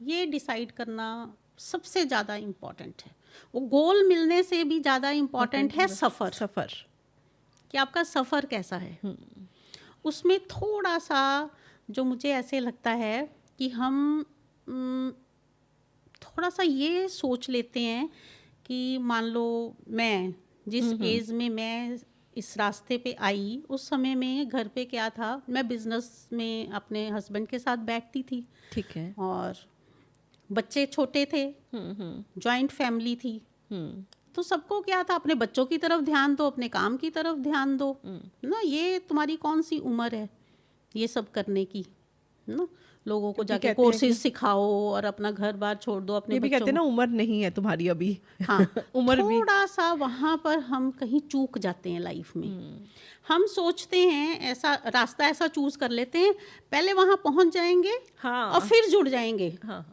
ये डिसाइड करना सबसे ज़्यादा इम्पॉर्टेंट है। वो गोल मिलने से भी ज़्यादा इम्पॉर्टेंट है सफ़र कि आपका सफ़र कैसा है। उसमें थोड़ा सा जो मुझे ऐसे लगता है कि हम थोड़ा सा ये सोच लेते हैं कि मान लो मैं जिस एज में मैं इस रास्ते पे आई, उस समय में घर पे क्या था, मैं बिजनेस में अपने हस्बैंड के साथ बैठती थी। ठीक है। और बच्चे छोटे थे, जॉइंट फैमिली थी, तो सबको क्या था, अपने बच्चों की तरफ ध्यान दो, अपने काम की तरफ ध्यान दो ना। ये तुम्हारी कौन सी उम्र है ये सब करने की ना। लोगों को जाके कोर्सेज सिखाओ और अपना घर बार छोड़ दो अपने ये भी कहते हैं ना, उम्र नहीं है तुम्हारी अभी। हाँ उम्र भी थोड़ा सा वहाँ पर हम कहीं चूक जाते हैं लाइफ में। हम सोचते हैं ऐसा रास्ता ऐसा चूज कर लेते हैं, पहले वहाँ पहुँच जाएंगे हाँ और फिर जुड़ जाएंगे। हाँ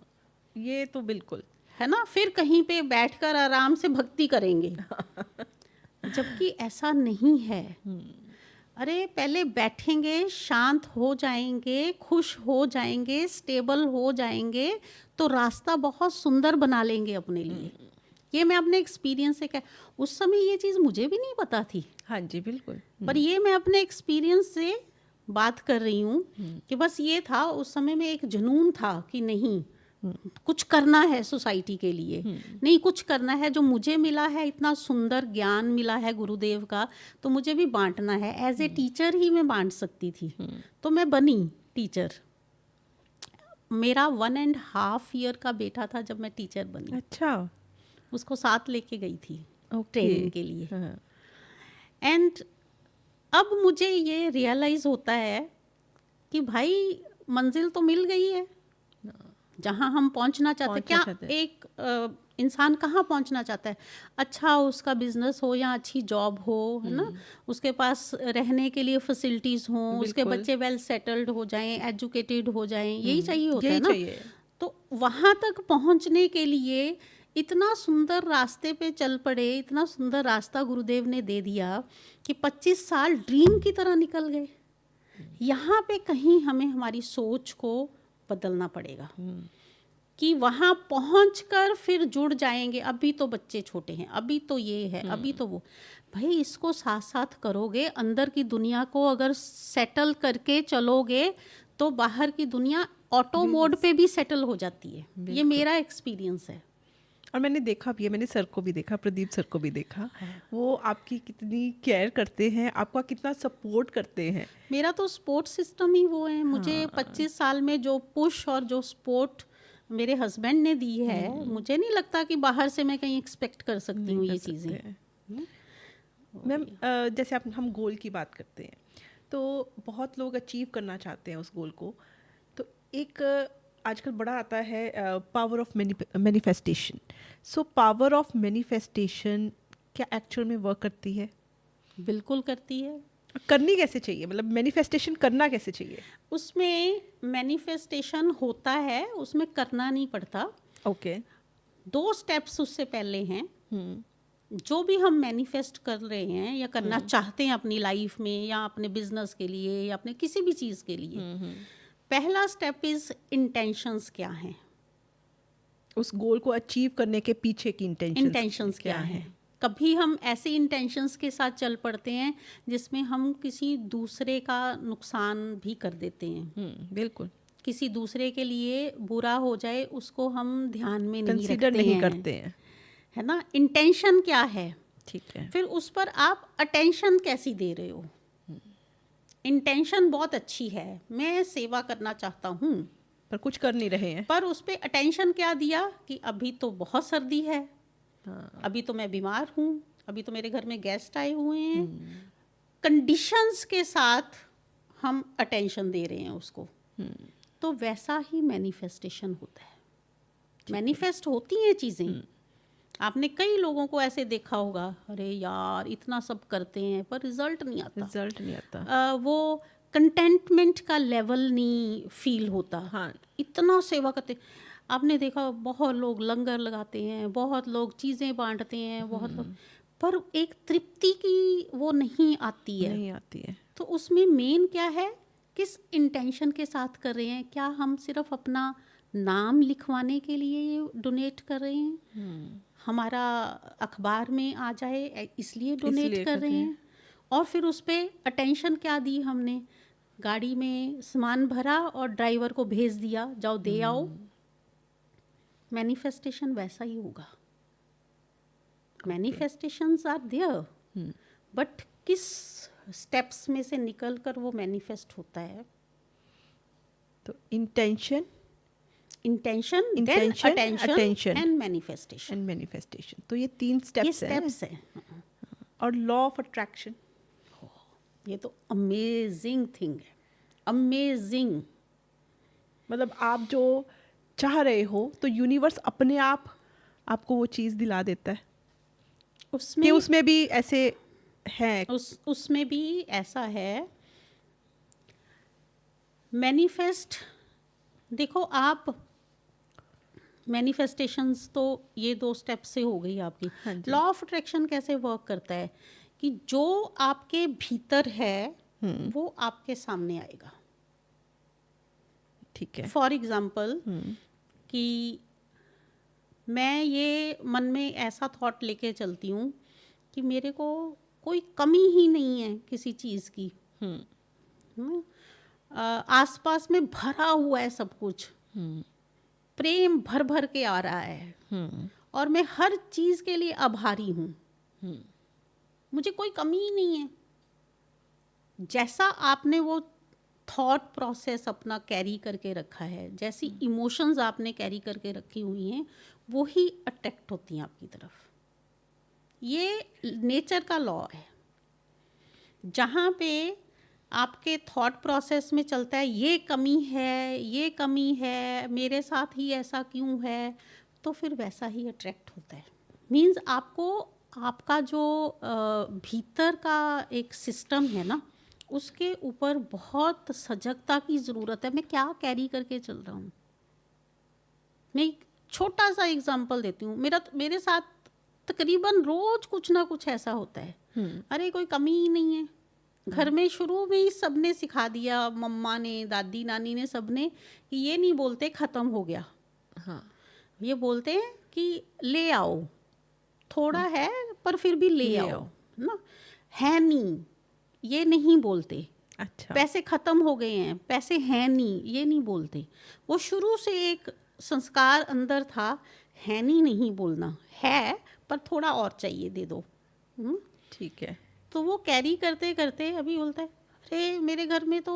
ये तो बिल्कुल है ना, फिर कहीं पे बैठकर आराम से भक्ति करेंगे, जबकि ऐसा नहीं है। अरे पहले बैठेंगे, शांत हो जाएंगे, खुश हो जाएंगे, स्टेबल हो जाएंगे, तो रास्ता बहुत सुंदर बना लेंगे अपने लिए। ये मैं अपने एक्सपीरियंस से उस समय ये चीज़ मुझे भी नहीं पता थी। हाँ जी बिल्कुल। पर ये मैं अपने एक्सपीरियंस से बात कर रही हूँ कि बस ये था उस समय में एक जुनून था कि नहीं, कुछ करना है सोसाइटी के लिए, नहीं कुछ करना है, जो मुझे मिला है इतना सुंदर ज्ञान मिला है गुरुदेव का, तो मुझे भी बांटना है। एज ए टीचर ही मैं बांट सकती थी, तो मैं बनी टीचर। मेरा 1.5 ईयर का बेटा था जब मैं टीचर बनी, अच्छा, उसको साथ लेके गई थी ओके। ट्रेनिंग के लिए। हाँ, एंड अब मुझे ये रियलाइज होता है कि भाई मंजिल तो मिल गई है जहाँ हम पहुँचना चाहते हैं। पहुंचना क्या चाहते हैं। एक इंसान कहाँ पहुँचना चाहता है? अच्छा उसका बिजनेस हो या अच्छी जॉब हो, है ना, उसके पास रहने के लिए फैसिलिटीज़ हों, उसके बिल्कुल। बच्चे वेल सेटल्ड हो जाएं, एजुकेटेड हो जाएं, यही चाहिए होता यही है ना। चाहिए। तो वहाँ तक पहुँचने के लिए इतना सुंदर रास्ते पे चल पड़े, इतना सुंदर रास्ता गुरुदेव ने दे दिया कि 25 साल ड्रीम की तरह निकल गए। यहाँ पे कहीं हमें हमारी सोच को बदलना पड़ेगा कि वहाँ पहुँचकर फिर जुड़ जाएंगे। अभी तो बच्चे छोटे हैं, अभी तो ये है, अभी तो वो। भाई इसको साथ साथ करोगे, अंदर की दुनिया को अगर सेटल करके चलोगे तो बाहर की दुनिया ऑटो मोड पे भी सेटल हो जाती है। ये मेरा एक्सपीरियंस है। और मैंने देखा भी है, मैंने सर को भी देखा, प्रदीप सर को भी देखा, वो आपकी कितनी केयर करते हैं, आपका कितना सपोर्ट करते हैं। मेरा तो सपोर्ट सिस्टम ही वो है। मुझे 25 साल में जो पुश और जो सपोर्ट मेरे हस्बैंड ने दी है, मुझे नहीं लगता कि बाहर से मैं कहीं एक्सपेक्ट कर सकती हूँ ये चीज़ें। मैम, जैसे हम गोल की बात करते हैं तो बहुत लोग अचीव करना चाहते हैं उस गोल को, तो एक आजकल बड़ा आता है power of manifestation. So power of manifestation क्या एक्चुअल में वर्क करती है? बिल्कुल करती है। करनी कैसे चाहिए, मतलब मैनिफेस्टेशन करना कैसे चाहिए? उसमें मैनिफेस्टेशन होता है, उसमें करना नहीं पड़ता। ओके। 2 स्टेप्स उससे पहले हैं। जो भी हम मैनिफेस्ट कर रहे हैं या करना चाहते हैं अपनी लाइफ में या अपने बिजनेस के लिए या अपने किसी भी चीज़ के लिए, पहला स्टेप इज इंटेंशंस क्या हैं, उस गोल को अचीव करने के पीछे की इंटेंशंस क्या हैं। कभी हम ऐसे इंटेंशंस के साथ चल पड़ते हैं जिसमें हम किसी दूसरे का नुकसान भी कर देते हैं। बिल्कुल। किसी दूसरे के लिए बुरा हो जाए उसको हम ध्यान में नहीं कंसीडर रखते नहीं हैं, करते हैं। है ना। इंटेंशन क्या है, ठीक है। फिर उस पर आप अटेंशन कैसी दे रहे हो। इंटेंशन बहुत अच्छी है, मैं सेवा करना चाहता हूँ, पर कुछ कर नहीं रहे हैं। पर उस पर अटेंशन क्या दिया कि अभी तो बहुत सर्दी है, अभी तो मैं बीमार हूँ, अभी तो मेरे घर में गेस्ट आए हुए हैं। कंडीशंस के साथ हम अटेंशन दे रहे हैं उसको। तो वैसा ही मैनिफेस्टेशन होता है। मैनिफेस्ट होती हैं चीज़ें। आपने कई लोगों को ऐसे देखा होगा, अरे यार इतना सब करते हैं पर रिजल्ट नहीं आता, रिजल्ट नहीं आता। वो कंटेंटमेंट का लेवल नहीं फील होता। हाँ। इतना सेवा करते, आपने देखा बहुत लोग लंगर लगाते हैं, बहुत लोग चीज़ें बांटते हैं, बहुत लोग, पर एक तृप्ति की वो नहीं आती है। नहीं आती है। तो उसमें मेन क्या है, किस इंटेंशन के साथ कर रहे हैं। क्या हम सिर्फ अपना नाम लिखवाने के लिए डोनेट कर रहे हैं, हमारा अखबार में आ जाए इसलिए डोनेट कर रहे हैं, और फिर उस पर अटेंशन क्या दी हमने, गाड़ी में सामान भरा और ड्राइवर को भेज दिया, जाओ दे आओ। मैनिफेस्टेशन वैसा ही होगा। मैनिफेस्टेशंस आर देयर, बट किस स्टेप्स में से निकल कर वो मैनिफेस्ट होता है। तो intention, intention, Intention, attention attention and manifestation, and manifestation, तो ये 3 ये स्टेप्स हैं। स्टेप्स हैं। और लॉ ऑफ अट्रैक्शन, ये तो अमेजिंग थिंग है, अमेजिंग। मतलब आप जो चाह रहे हो तो यूनिवर्स अपने आप आपको वो चीज़ दिला देता है। उसमें कि उसमें भी ऐसे हैं। उसमें भी ऐसा है। मैनिफेस्ट, देखो आप मैनिफेस्टेशंस तो ये 2 स्टेप से हो गई आपकी। हाँ जी। लॉ ऑफ अट्रैक्शन कैसे वर्क करता है कि जो आपके भीतर है वो आपके सामने आएगा। ठीक है। फॉर एग्जाम्पल कि मैं ये मन में ऐसा थॉट लेके चलती हूँ कि मेरे को कोई कमी ही नहीं है किसी चीज़ की, आसपास में भरा हुआ है सब कुछ, प्रेम भर भर के आ रहा है और मैं हर चीज़ के लिए आभारी हूँ, मुझे कोई कमी ही नहीं है। जैसा आपने वो थॉट प्रोसेस अपना कैरी करके रखा है, जैसी इमोशंस आपने कैरी करके रखी हुई हैं, वो ही अट्रैक्ट होती हैं आपकी तरफ। ये नेचर का लॉ है। जहाँ पे आपके थॉट प्रोसेस में चलता है ये कमी है, ये कमी है, मेरे साथ ही ऐसा क्यों है, तो फिर वैसा ही अट्रैक्ट होता है। मीन्स आपको आपका जो भीतर का एक सिस्टम है ना, उसके ऊपर बहुत सजगता की ज़रूरत है। मैं क्या कैरी करके चल रहा हूँ। मैं एक छोटा सा एग्जांपल देती हूँ। मेरे साथ तकरीबन रोज कुछ ना कुछ ऐसा होता है। अरे कोई कमी ही नहीं है। घर में शुरू में ही सबने सिखा दिया, मम्मा ने, दादी नानी ने, सबने, कि ये नहीं बोलते ख़त्म हो गया। हाँ, ये बोलते हैं कि ले आओ, थोड़ा है पर फिर भी ले आओ ना। है नहीं, ये नहीं बोलते। अच्छा, पैसे ख़त्म हो गए हैं, पैसे हैं नहीं, ये नहीं बोलते। वो शुरू से एक संस्कार अंदर था, है नहीं बोलना, है पर थोड़ा और चाहिए, दे दो। ठीक है। तो वो कैरी करते करते अभी बोलता है, अरे मेरे घर में तो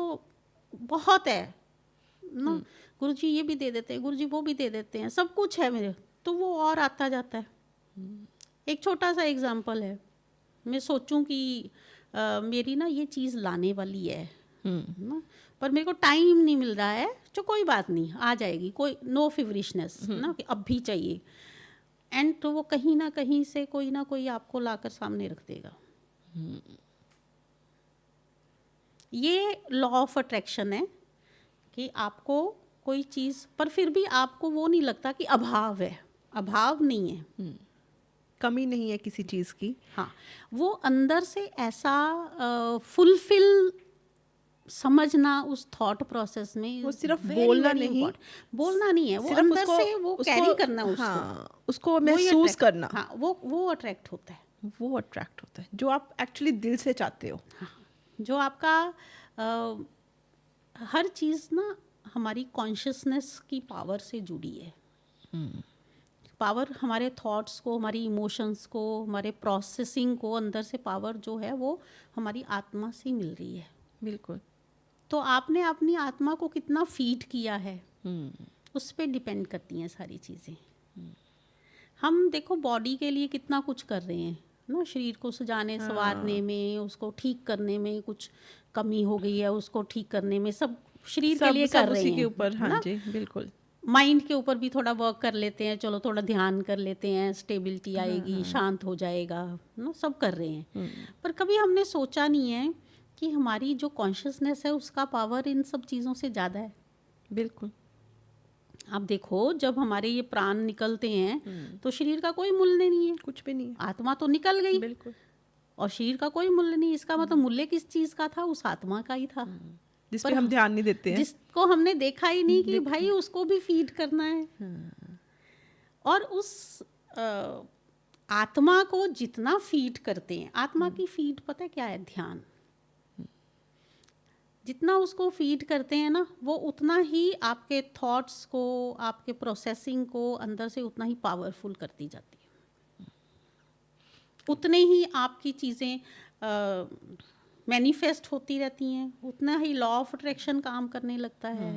बहुत है ना, गुरुजी ये भी दे देते हैं, गुरुजी वो भी दे देते हैं, सब कुछ है मेरे। तो वो और आता जाता है। एक छोटा सा एग्जांपल है, मैं सोचूं कि मेरी ना ये चीज़ लाने वाली है ना, पर मेरे को टाइम नहीं मिल रहा है, जो कोई बात नहीं, आ जाएगी, कोई नो फिवरिशनेस ना कि अब भी चाहिए। एंड तो वो कहीं ना कहीं से कोई ना कोई आपको लाकर सामने रख देगा। ये लॉ ऑफ अट्रैक्शन है कि आपको कोई चीज़, पर फिर भी आपको वो नहीं लगता कि अभाव है, अभाव नहीं है, कमी नहीं है किसी चीज़ की। हाँ, वो अंदर से ऐसा फुलफिल समझना उस थॉट प्रोसेस में, वो सिर्फ very, बोलना very नहीं, important। बोलना नहीं है, वो सिर्फ अंदर उसको से वो कैरी करना उसको, हाँ, उसको वही महसूस attract- करना, हाँ, वो अट्रैक्ट होता है। वो अट्रैक्ट होता है जो आप एक्चुअली दिल से चाहते हो। जो आपका हर चीज़ ना हमारी कॉन्शियसनेस की पावर से जुड़ी है। पावर हमारे थॉट्स को, हमारी इमोशंस को, हमारे प्रोसेसिंग को, अंदर से पावर जो है वो हमारी आत्मा से मिल रही है। बिल्कुल। तो आपने अपनी आत्मा को कितना फीड किया है, उस पर डिपेंड करती हैं सारी चीज़ें। हम देखो बॉडी के लिए कितना कुछ कर रहे हैं ना, शरीर को सजाने संवारने में, उसको ठीक करने में, कुछ कमी हो गई है उसको ठीक करने में, सब शरीर के लिए कर रहे उसी हैं के ऊपर। हाँ ना? जी, बिल्कुल। माइंड के ऊपर भी थोड़ा वर्क कर लेते हैं, चलो थोड़ा ध्यान कर लेते हैं, स्टेबिलिटी आएगी, शांत हो जाएगा ना, सब कर रहे हैं। पर कभी हमने सोचा नहीं है कि हमारी जो कॉन्शियसनेस है उसका पावर इन सब चीज़ों से ज़्यादा है। बिल्कुल। आप देखो जब हमारे ये प्राण निकलते हैं तो शरीर का कोई मूल्य नहीं है, कुछ भी नहीं है। आत्मा तो निकल गई बिल्कुल। और शरीर का कोई मूल्य नहीं। इसका मतलब मूल्य किस चीज़ का था? उस आत्मा का ही था, जिस पर पे हम ध्यान नहीं देते हैं। जिसको हमने देखा ही नहीं कि भाई उसको भी फीड करना है। और उस आत्मा को जितना फीड करते हैं, आत्मा की फीड पता है क्या है? ध्यान। जितना उसको फीड करते हैं ना, वो उतना ही आपके थॉट्स को, आपके प्रोसेसिंग को अंदर से उतना ही पावरफुल करती जाती है। उतने ही आपकी चीज़ें मैनिफेस्ट होती रहती हैं, उतना ही लॉ ऑफ अट्रैक्शन काम करने लगता है,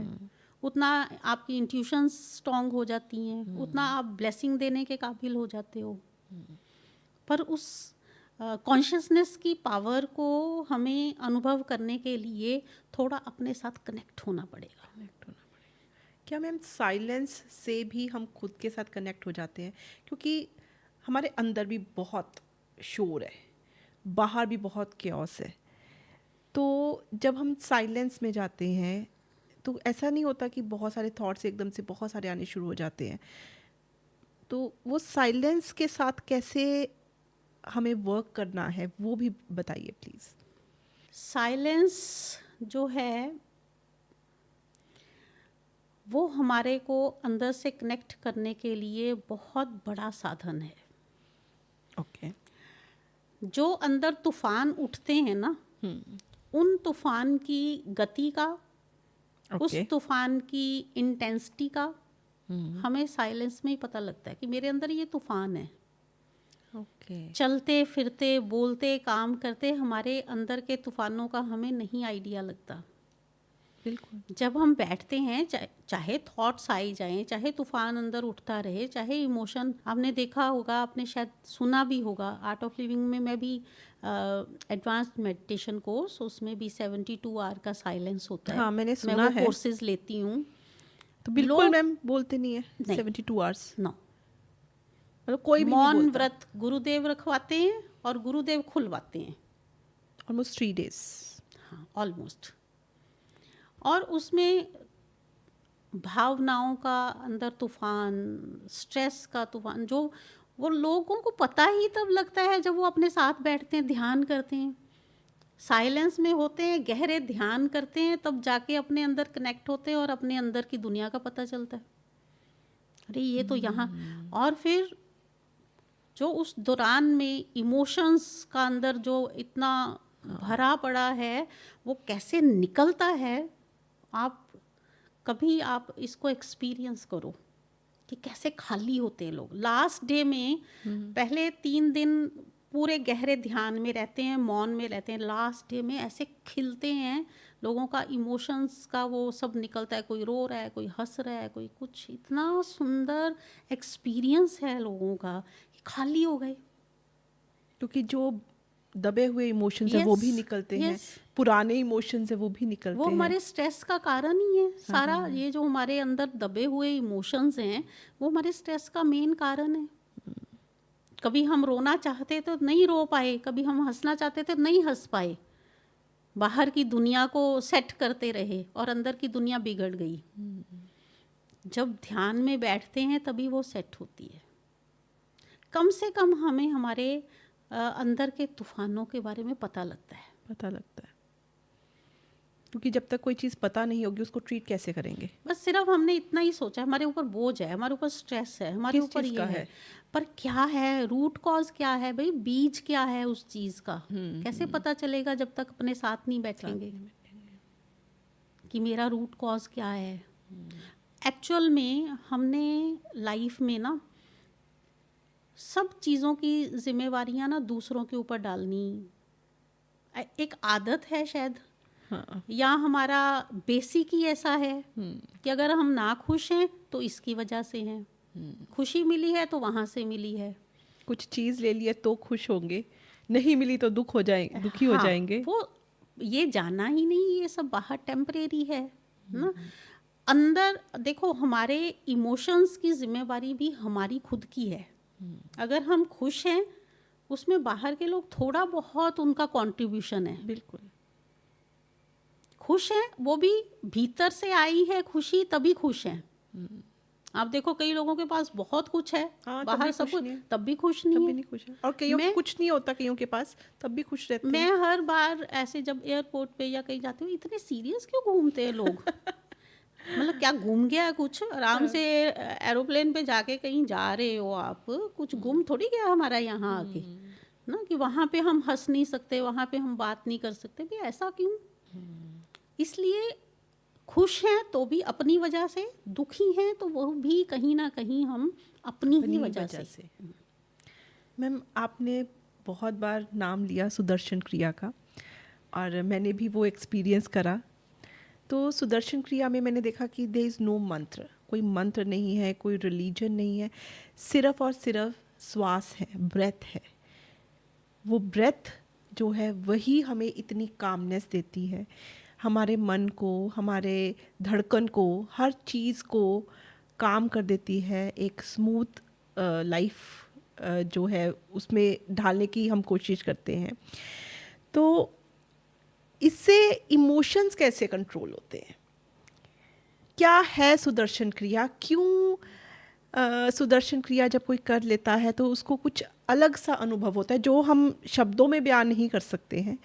उतना आपकी इंट्यूशंस स्ट्रॉन्ग हो जाती हैं, उतना आप ब्लेसिंग देने के काबिल हो जाते हो। पर उस कॉन्शियसनेस की पावर को हमें अनुभव करने के लिए थोड़ा अपने साथ कनेक्ट होना पड़ेगा। क्या मैम साइलेंस से भी हम खुद के साथ कनेक्ट हो जाते हैं? क्योंकि हमारे अंदर भी बहुत शोर है, बाहर भी बहुत केओस है। तो जब हम साइलेंस में जाते हैं तो ऐसा नहीं होता कि बहुत सारे थॉट्स एकदम से बहुत सारे आने शुरू हो जाते हैं। तो वो साइलेंस के साथ कैसे हमें वर्क करना है वो भी बताइए प्लीज़। साइलेंस जो है वो हमारे को अंदर से कनेक्ट करने के लिए बहुत बड़ा साधन है। ओके। जो अंदर तूफान उठते हैं ना, उन तूफान की गति का, उस तूफान की इंटेंसिटी का हमें साइलेंस में ही पता लगता है कि मेरे अंदर ये तूफान है। ओके। चलते फिरते बोलते काम करते हमारे अंदर के तूफानों का हमें नहीं आइडिया लगता। बिल्कुल। जब हम बैठते हैं चाहे थॉट्स आई जाएं, चाहे तूफान अंदर उठता रहे, चाहे इमोशन, आपने देखा होगा, आपने शायद सुना भी होगा, आर्ट ऑफ लिविंग में मैं भी एडवांस्ड मेडिटेशन कोर्स, उसमें भी 72 आवर का साइलेंस होता है। हाँ, मैंने मैं सुना वो है। कोर्सेज लेती हूँ। तो बिल्कुल लोग मैम बोलते नहीं है नहीं। 72 आवर्स, नो, मतलब कोई भी नहीं मौन बोलता। व्रत गुरुदेव रखवाते हैं और गुरुदेव खुलवाते हैं। Almost 3 days. हाँ, ऑलमोस्ट। और उसमें भावनाओं का अंदर तूफान, स्ट्रेस का तूफान, जो वो लोगों को पता ही तब लगता है जब वो अपने साथ बैठते हैं, ध्यान करते हैं, साइलेंस में होते हैं, गहरे ध्यान करते हैं, तब जाके अपने अंदर कनेक्ट होते हैं और अपने अंदर की दुनिया का पता चलता है। अरे ये तो यहाँ। और फिर जो उस दौरान में इमोशंस का अंदर जो इतना भरा पड़ा है, वो कैसे निकलता है, आप इसको एक्सपीरियंस करो कि कैसे खाली होते हैं लोग। लास्ट डे में पहले 3 दिन पूरे गहरे ध्यान में रहते हैं, मौन में रहते हैं, लास्ट डे में ऐसे खिलते हैं, लोगों का इमोशंस का वो सब निकलता है, कोई रो रहा है, कोई हंस रहा है, कोई कुछ। इतना सुंदर एक्सपीरियंस है लोगों का कि खाली हो गए। क्योंकि जो दबे हुए इमोशंस है वो भी Yes, निकलते हैं, yes. पुराने इमोशंस है वो भी निकलते वो हैं। हमारे स्ट्रेस का कारण ही है सारा। ये जो हमारे अंदर दबे हुए इमोशंस हैं, वो हमारे स्ट्रेस का मेन कारण है। कभी हम रोना चाहते तो नहीं रो पाए, कभी हम हंसना चाहते तो नहीं हंस पाए, बाहर की दुनिया को सेट करते रहे और अंदर की दुनिया बिगड़ गई। जब ध्यान में बैठते हैं तभी वो सेट होती है। कम से कम हमें हमारे अंदर के तूफानों के बारे में पता लगता है। पता लगता है, क्योंकि जब तक कोई चीज़ पता नहीं होगी उसको ट्रीट कैसे करेंगे। बस सिर्फ हमने इतना ही सोचा, हमारे ऊपर बोझ है, हमारे ऊपर स्ट्रेस है, हमारे किस ऊपर चीज़ ये का है। है? पर क्या है, रूट कॉज क्या है भाई, बीज क्या है उस चीज़ का? कैसे पता चलेगा जब तक अपने साथ नहीं बैठेंगे कि मेरा रूट कॉज क्या है। एक्चुअल में हमने लाइफ में ना सब चीज़ों की जिम्मेवारियां ना दूसरों के ऊपर डालनी एक आदत है शायद, हाँ। या हमारा बेसिक ही ऐसा है कि अगर हम ना खुश हैं तो इसकी वजह से हैं, खुशी मिली है तो वहाँ से मिली है। कुछ चीज़ ले लिए तो खुश होंगे, नहीं मिली तो दुखी हो हाँ, जाएंगे। वो ये जाना ही नहीं, ये सब बाहर टेम्परेरी है ना। अंदर देखो, हमारे इमोशंस की जिम्मेवारी भी हमारी खुद की है। अगर हम खुश हैं, उसमें बाहर के लोग थोड़ा बहुत उनका कंट्रीब्यूशन है। बिल्कुल। खुश हैं, वो भी भीतर से आई है खुशी, तभी खुश हैं। आप देखो कई लोगों के पास बहुत कुछ है, हाँ, तब बाहर भी सब खुश कुछ, नहीं है। तब भी खुश तब नहीं भी है। नहीं खुश है, और कईयों मैं- कुछ नहीं होता कईयों के पास, तब भी खुश रहते मैं हैं। हर बार ऐसे जब एयरपोर्ट पे या कहीं जाती हूँ, इतने सीरियस क्यों घूमते हैं लोग? मतलब क्या गुम गया कुछ? आराम से एरोप्लेन पे जाके कहीं जा रहे हो आप, कुछ गुम थोड़ी गया हमारा यहाँ आके ना, कि वहाँ पे हम हंस नहीं सकते, वहाँ पे हम बात नहीं कर सकते भी, ऐसा क्यों? इसलिए खुश हैं तो भी अपनी वजह से, दुखी हैं तो वो भी कहीं ना कहीं हम अपनी ही वजह से। मैम, आपने बहुत बार नाम लिया सुदर्शन क्रिया का, और मैंने भी वो एक्सपीरियंस करा। तो सुदर्शन क्रिया में मैंने देखा कि देयर इज़ नो मंत्र, कोई मंत्र नहीं है, कोई रिलीजन नहीं है, सिर्फ और सिर्फ श्वास है, ब्रेथ है। वो ब्रेथ जो है वही हमें इतनी कामनेस देती है, हमारे मन को, हमारे धड़कन को, हर चीज़ को काम कर देती है। एक स्मूथ लाइफ जो है उसमें ढालने की हम कोशिश करते हैं। तो इससे इमोशंस कैसे कंट्रोल होते हैं? क्या है सुदर्शन क्रिया? क्यों सुदर्शन क्रिया जब कोई कर लेता है तो उसको कुछ अलग सा अनुभव होता है जो हम शब्दों में बयान नहीं कर सकते हैं?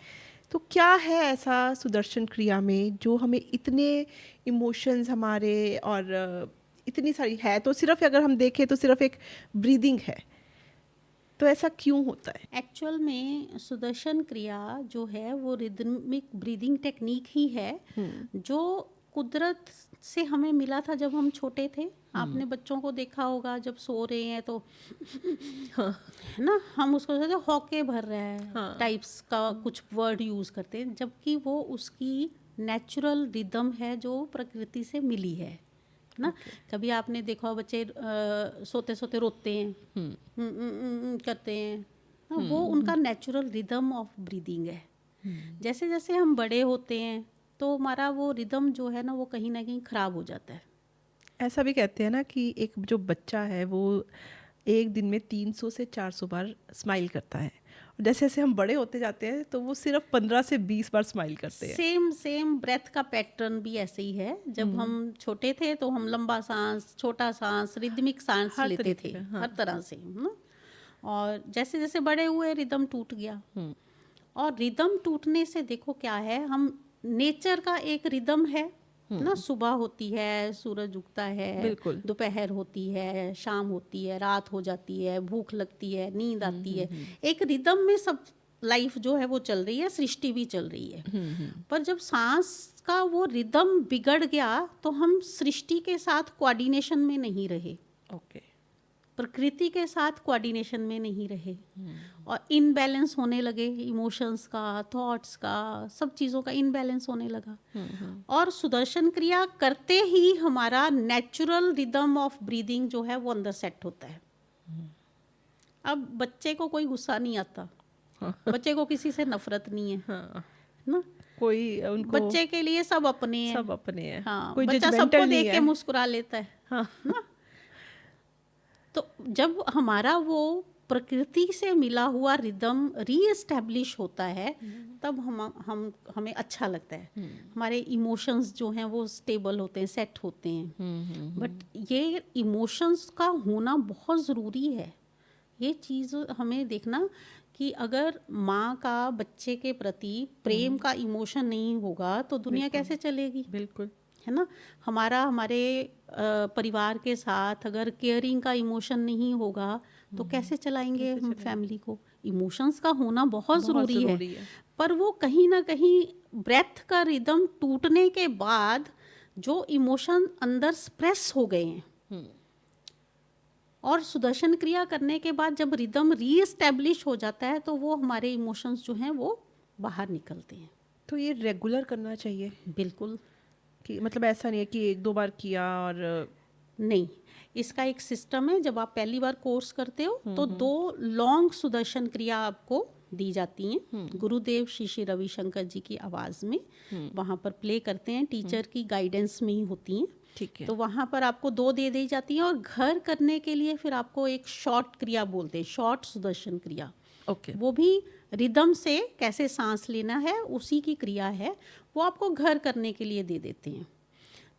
तो क्या है ऐसा सुदर्शन क्रिया में जो हमें इतने इमोशंस हमारे, और इतनी सारी है, तो सिर्फ अगर हम देखें तो सिर्फ एक ब्रीदिंग है, तो ऐसा क्यों होता है? एक्चुअल में सुदर्शन क्रिया जो है वो रिदमिक ब्रीदिंग टेक्निक ही है, जो कुदरत से हमें मिला था जब हम छोटे थे। आपने बच्चों को देखा होगा जब सो रहे हैं तो है ना, हम उसको सोचते हैं, हौके भर रहा है हाँ। टाइप्स का कुछ वर्ड यूज़ करते हैं, जबकि वो उसकी नेचुरल रिदम है जो प्रकृति से मिली है ना। कभी आपने देखा हो बच्चे सोते सोते रोते हैं, करते हैं ना, वो उनका नेचुरल रिदम ऑफ ब्रीदिंग है। जैसे जैसे हम बड़े होते हैं तो हमारा वो रिदम जो है ना वो कहीं ना कहीं ख़राब हो जाता है। ऐसा भी कहते हैं ना कि एक जो बच्चा है वो एक दिन में 300 से 400 बार स्माइल करता है, और जैसे जैसे हम बड़े होते जाते हैं तो वो सिर्फ 15 से 20 बार स्माइल करते हैं। सेम सेम ब्रेथ का पैटर्न भी ऐसे ही है। जब हम छोटे थे तो हम लंबा सांस, छोटा सांस, रिदमिक सांस हर लेते तरीके थे, का, हाँ। हर तरह से ना। और जैसे जैसे बड़े हुए रिदम टूट गया। और रिदम टूटने से देखो क्या है, हम नेचर का एक रिदम है ना, सुबह होती है, सूरज उगता है, बिल्कुल। दोपहर होती है, शाम होती है, रात हो जाती है, भूख लगती है, नींद आती है। एक रिदम में सब लाइफ जो है वो चल रही है, सृष्टि भी चल रही है। पर जब सांस का वो रिदम बिगड़ गया तो हम सृष्टि के साथ कोऑर्डिनेशन में नहीं रहे, ओके। प्रकृति के साथ कोऑर्डिनेशन में नहीं रहे, और इनबैलेंस होने लगे, इमोशंस का, थॉट्स का, सब चीज़ों का इनबैलेंस होने लगा। और सुदर्शन क्रिया करते ही हमारा नेचुरल रिदम ऑफ ब्रीदिंग जो है वो अंदर सेट होता है। अब बच्चे को कोई गुस्सा नहीं आता, बच्चे को किसी से नफरत नहीं है, हाँ। ना। कोई उनको, बच्चे के लिए सब अपने हैं। सब अपने हैं। हाँ, कोई बच्चा जजमेंटल सबको नहीं देख के है। मुस्कुरा लेता है, हाँ। ना। तो जब हमारा वो प्रकृति से मिला हुआ रिदम रीएस्टैब्लिश होता है तब हमें अच्छा लगता है। हमारे इमोशंस जो हैं वो स्टेबल होते हैं, सेट होते हैं। बट ये इमोशंस का होना बहुत ज़रूरी है। ये चीज़ हमें देखना कि अगर माँ का बच्चे के प्रति प्रेम का इमोशन नहीं होगा तो दुनिया कैसे चलेगी, बिल्कुल। है ना। हमारे परिवार के साथ अगर केयरिंग का इमोशन नहीं होगा तो कैसे चलाएंगे हम फैमिली को। इमोशंस का होना बहुत ज़रूरी है, पर वो कहीं ना कहीं ब्रेथ का रिदम टूटने के बाद जो इमोशन अंदर स्प्रेस हो गए हैं, और सुदर्शन क्रिया करने के बाद जब रिदम रीएस्टैब्लिश हो जाता है तो वो हमारे इमोशंस जो हैं वो बाहर निकलते हैं। तो ये रेगुलर करना चाहिए बिल्कुल, कि मतलब ऐसा नहीं है कि एक दो बार किया और नहीं। इसका एक सिस्टम है। जब आप पहली बार कोर्स करते हो तो 2 लॉन्ग सुदर्शन क्रिया आपको दी जाती हैं। गुरुदेव श्री श्री रविशंकर जी की आवाज़ में वहाँ पर प्ले करते हैं, टीचर की गाइडेंस में ही होती हैं। ठीक है। तो वहाँ पर आपको 2 दे दी जाती हैं, और घर करने के लिए फिर आपको एक शॉर्ट क्रिया बोलते हैं, शॉर्ट सुदर्शन क्रिया। ओके। वो भी रिदम से कैसे सांस लेना है उसी की क्रिया है, वो आपको घर करने के लिए दे देते हैं।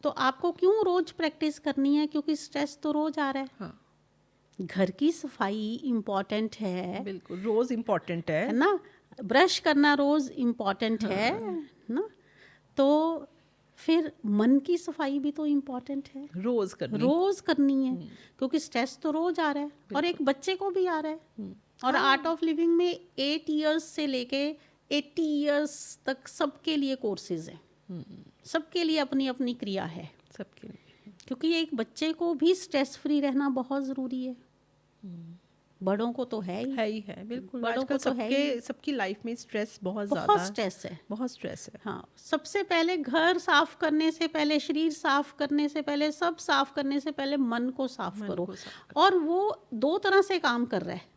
तो आपको क्यों रोज प्रैक्टिस करनी है, क्योंकि स्ट्रेस तो रोज आ रहा है। हाँ, घर की सफाई इम्पॉर्टेंट है बिल्कुल। रोज इम्पोर्टेंट है। ना। ब्रश करना रोज इम्पॉर्टेंट है ना। तो फिर मन की सफाई भी तो इम्पॉर्टेंट है, रोज करनी। रोज करनी है, क्योंकि स्ट्रेस तो रोज आ रहा है, और एक बच्चे को भी आ रहा है। और आर्ट ऑफ लिविंग में 8 इयर्स से लेके 80 इयर्स तक सबके लिए कोर्सेज हैं, सबके लिए अपनी अपनी क्रिया है, सबके लिए। क्योंकि एक बच्चे को भी स्ट्रेस फ्री रहना बहुत ज़रूरी है। बड़ों को तो है ही है बिल्कुल। बड़ों आजकल को तो है ही। सबकी लाइफ में स्ट्रेस बहुत ज़्यादा बहुत है। स्ट्रेस है। बहुत स्ट्रेस है। हाँ, सबसे पहले घर साफ करने से पहले, शरीर साफ करने से पहले, सब साफ करने से पहले मन को साफ मन करो। को साफ और वो 2 तरह से काम कर रहा है।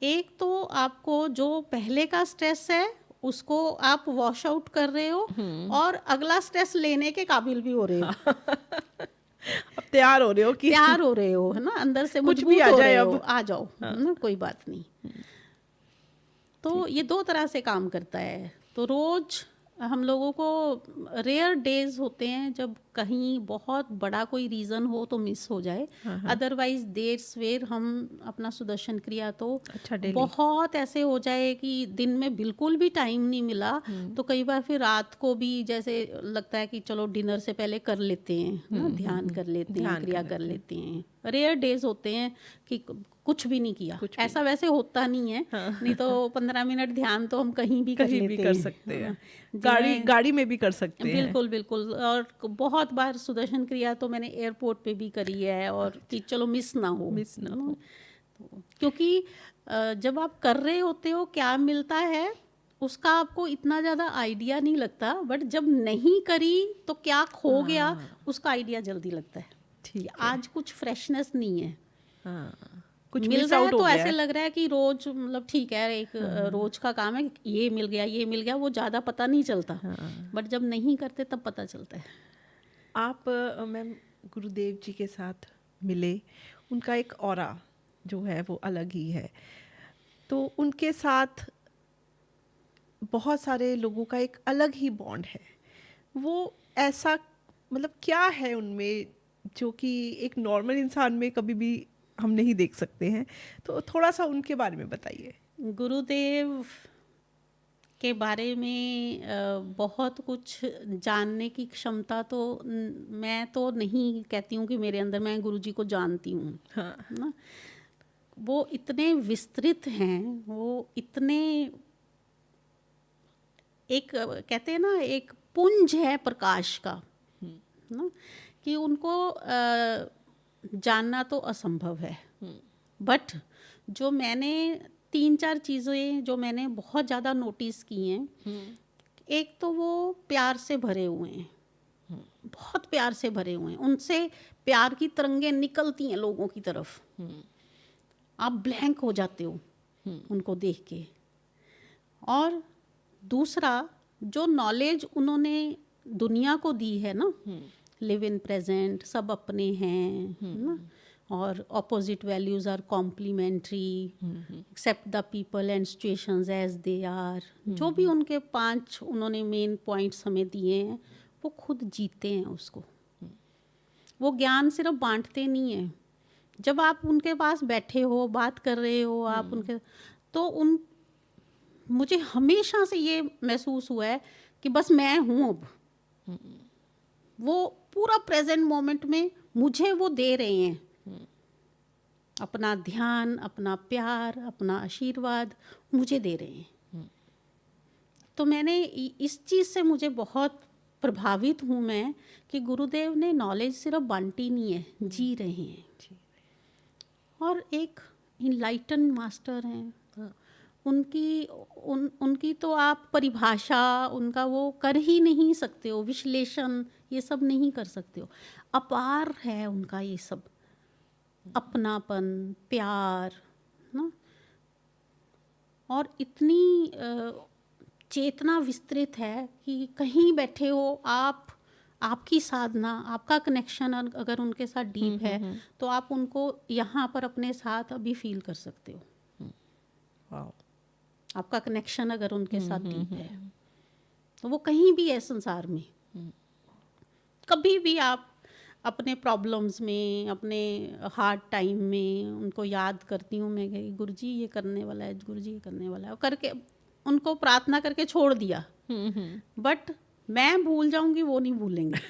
एक तो आपको जो पहले का स्ट्रेस है उसको आप वॉश आउट कर रहे हो, और अगला स्ट्रेस लेने के काबिल भी हो रहे हो। अब तैयार हो रहे हो कि तैयार हो रहे हो, है ना, अंदर से कुछ भी मजबूत आ हो जाए रहे हो, अब। आ जाओ, है ना, कोई बात नहीं। तो ये 2 तरह से काम करता है। तो रोज हम लोगों को रेयर डेज होते हैं जब कहीं बहुत बड़ा कोई रीज़न हो तो मिस हो जाए, अदरवाइज देर सवेर हम अपना सुदर्शन क्रिया तो अच्छा, डेली। बहुत ऐसे हो जाए कि दिन में बिल्कुल भी टाइम नहीं मिला तो कई बार फिर रात को भी जैसे लगता है कि चलो डिनर से पहले कर लेते हैं ना, ध्यान कर लेते हैं, ध्यान क्रिया कर कर लेते लेते हैं। रेयर डेज होते हैं कि कुछ भी नहीं किया, कुछ भी ऐसा वैसे होता नहीं है, नहीं तो 15 मिनट ध्यान तो हम कहीं भी कर कहीं भी लेते कर हैं, सकते है हैं, ना। गाड़ी जिन्हें- गाड़ी में भी कर सकते हैं। बिल्कुल बिल्कुल। और बहुत बार सुदर्शन क्रिया तो मैंने एयरपोर्ट पे भी करी है, और कि चलो मिस ना हो, मिस ना है ना। हो। तो क्योंकि जब आप कर रहे होते हो क्या मिलता है उसका आपको इतना ज़्यादा आइडिया नहीं लगता, बट जब नहीं करी तो क्या खो गया उसका आइडिया जल्दी लगता है कि ठीक है। आज कुछ फ्रेशनेस नहीं है। हाँ, कुछ मिल मिस रहा है आउट हो तो गया ऐसे है। लग रहा है कि रोज मतलब ठीक है, एक रोज का काम है, ये मिल गया ये मिल गया, वो ज़्यादा पता नहीं चलता, बट जब नहीं करते तब पता चलता है। आप मैम गुरुदेव जी के साथ मिले, उनका एक ऑरा जो है वो अलग ही है, तो उनके साथ बहुत सारे लोगों का एक अलग ही बॉन्ड है। वो ऐसा मतलब क्या है उनमें जो कि एक नॉर्मल इंसान में कभी भी हम नहीं देख सकते हैं, तो थोड़ा सा उनके बारे में बताइए। गुरुदेव के बारे में बहुत कुछ जानने की क्षमता तो मैं तो नहीं कहती हूँ कि मेरे अंदर, मैं गुरुजी को जानती हूँ, हाँ, ना। वो इतने विस्तृत हैं, वो इतने एक कहते हैं ना एक पुंज है प्रकाश का, ना, कि उनको जानना तो असंभव है। बट जो मैंने 3-4 चीज़ें जो मैंने बहुत ज़्यादा नोटिस की हैं, एक तो वो प्यार से भरे हुए हैं, बहुत प्यार से भरे हुए हैं, उनसे प्यार की तरंगें निकलती हैं लोगों की तरफ, आप ब्लैंक हो जाते हो उनको देख के। और दूसरा जो नॉलेज उन्होंने दुनिया को दी है ना, लिव इन प्रेजेंट, सब अपने हैं, है ना, और opposite values are complementary, accept the people and situations as they are, जो भी उनके 5 उन्होंने मेन पॉइंट्स हमें दिए हैं, वो खुद जीते हैं उसको। वो ज्ञान सिर्फ बांटते नहीं हैं, जब आप उनके पास बैठे हो, बात कर रहे हो आप उनके, तो उन मुझे हमेशा से ये महसूस हुआ है कि बस मैं हूँ अब, वो पूरा प्रेजेंट मोमेंट में मुझे वो दे रहे हैं, अपना ध्यान, अपना प्यार, अपना आशीर्वाद मुझे दे रहे हैं। तो मैंने इस चीज़ से मुझे बहुत प्रभावित हूँ मैं कि गुरुदेव ने नॉलेज सिर्फ बांटी नहीं है, जी रहे हैं, और एक इनलाइटन मास्टर हैं। उनकी तो आप परिभाषा उनका वो कर ही नहीं सकते हो, विश्लेषण ये सब नहीं कर सकते हो। अपार है उनका ये सब, अपनापन, प्यार ना, और इतनी चेतना विस्तृत है कि कहीं बैठे हो आप, आपकी साधना, आपका कनेक्शन अगर उनके साथ डीप है तो आप उनको यहाँ पर अपने साथ अभी फील कर सकते हो। वाओ। आपका कनेक्शन अगर उनके साथ डीप है तो वो कहीं भी है संसार में, कभी भी आप अपने प्रॉब्लम्स में, अपने हार्ड टाइम में उनको याद करती हूँ मैं कि गुरुजी ये करने वाला है, गुरुजी ये करने वाला है, करके उनको प्रार्थना करके छोड़ दिया, बट मैं भूल जाऊंगी, वो नहीं भूलेंगे।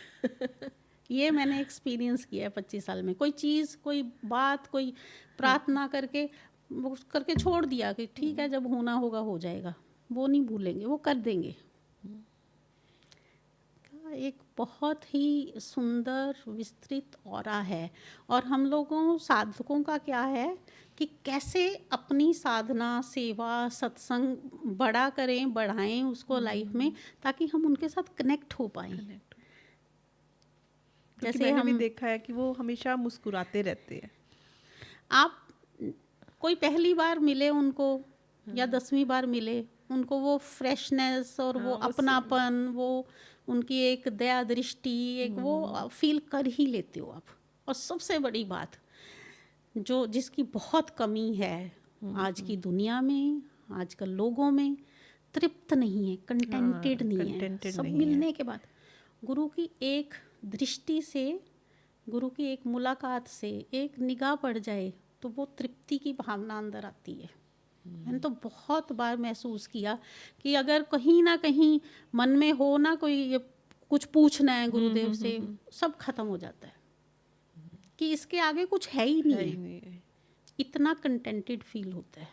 ये मैंने एक्सपीरियंस किया है 25 साल में। कोई चीज़, कोई बात, कोई प्रार्थना करके वो करके छोड़ दिया कि ठीक है जब होना होगा हो जाएगा, वो नहीं भूलेंगे, वो कर देंगे। एक बहुत ही सुंदर विस्तृत ऑरा है। और हम लोगों साधकों का क्या है कि कैसे अपनी साधना, सेवा, सत्संग बड़ा करें, बढ़ाएं उसको लाइफ में, ताकि हम उनके साथ कनेक्ट हो पाएं। क्योंकि जैसे मैंने भी हम, देखा है कि वो हमेशा मुस्कुराते रहते हैं। आप कोई पहली बार मिले उनको या 10वीं बार मिले उनको, वो फ्रेशनेस और वो अपनापन, वो उनकी एक दया दृष्टि, एक वो फील कर ही लेते हो आप। और सबसे बड़ी बात जो जिसकी बहुत कमी है आज की दुनिया में, आजकल लोगों में, तृप्त नहीं है, कंटेंटेड नहीं है। contented सब नहीं है। मिलने के बाद गुरु की एक दृष्टि से, गुरु की एक मुलाकात से, एक निगाह पड़ जाए तो वो तृप्ति की भावना अंदर आती है। मैंने तो बहुत बार महसूस किया कि अगर कहीं ना कहीं मन में हो ना कोई ये कुछ पूछना है गुरुदेव से, सब खत्म हो जाता है कि इसके आगे कुछ है ही नहीं है ही है। नहीं है। इतना कंटेंटेड फील होता है।